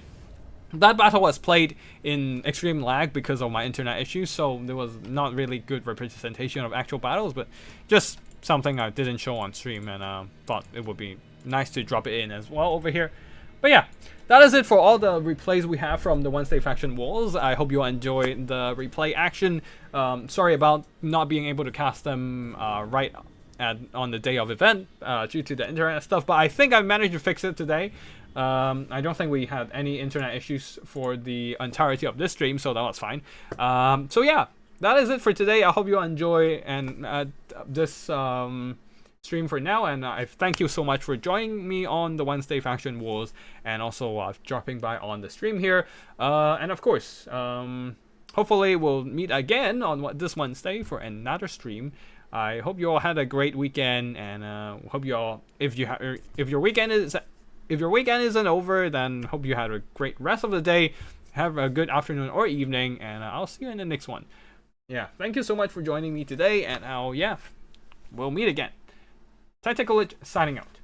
A: that battle was played in extreme lag because of my internet issues, so there was not really good representation of actual battles, but just something I didn't show on stream, and thought it would be nice to drop it in as well over here. But yeah, that is it for all the replays we have from the Wednesday Faction Wars. I hope you enjoy the replay action. Sorry about not being able to cast them right on the day of event due to the internet stuff, but I think I managed to fix it today. I don't think we had any internet issues for the entirety of this stream, so that was fine. So yeah, that is it for today. I hope you enjoy this stream for now, and I thank you so much for joining me on the Wednesday Faction Wars, and also dropping by on the stream here. And of course, hopefully we'll meet again on this Wednesday for another stream. I hope you all had a great weekend, and hope you all, if your weekend isn't over, then hope you had a great rest of the day. Have a good afternoon or evening, and I'll see you in the next one. Yeah, thank you so much for joining me today, and we'll meet again. Tactical signing out.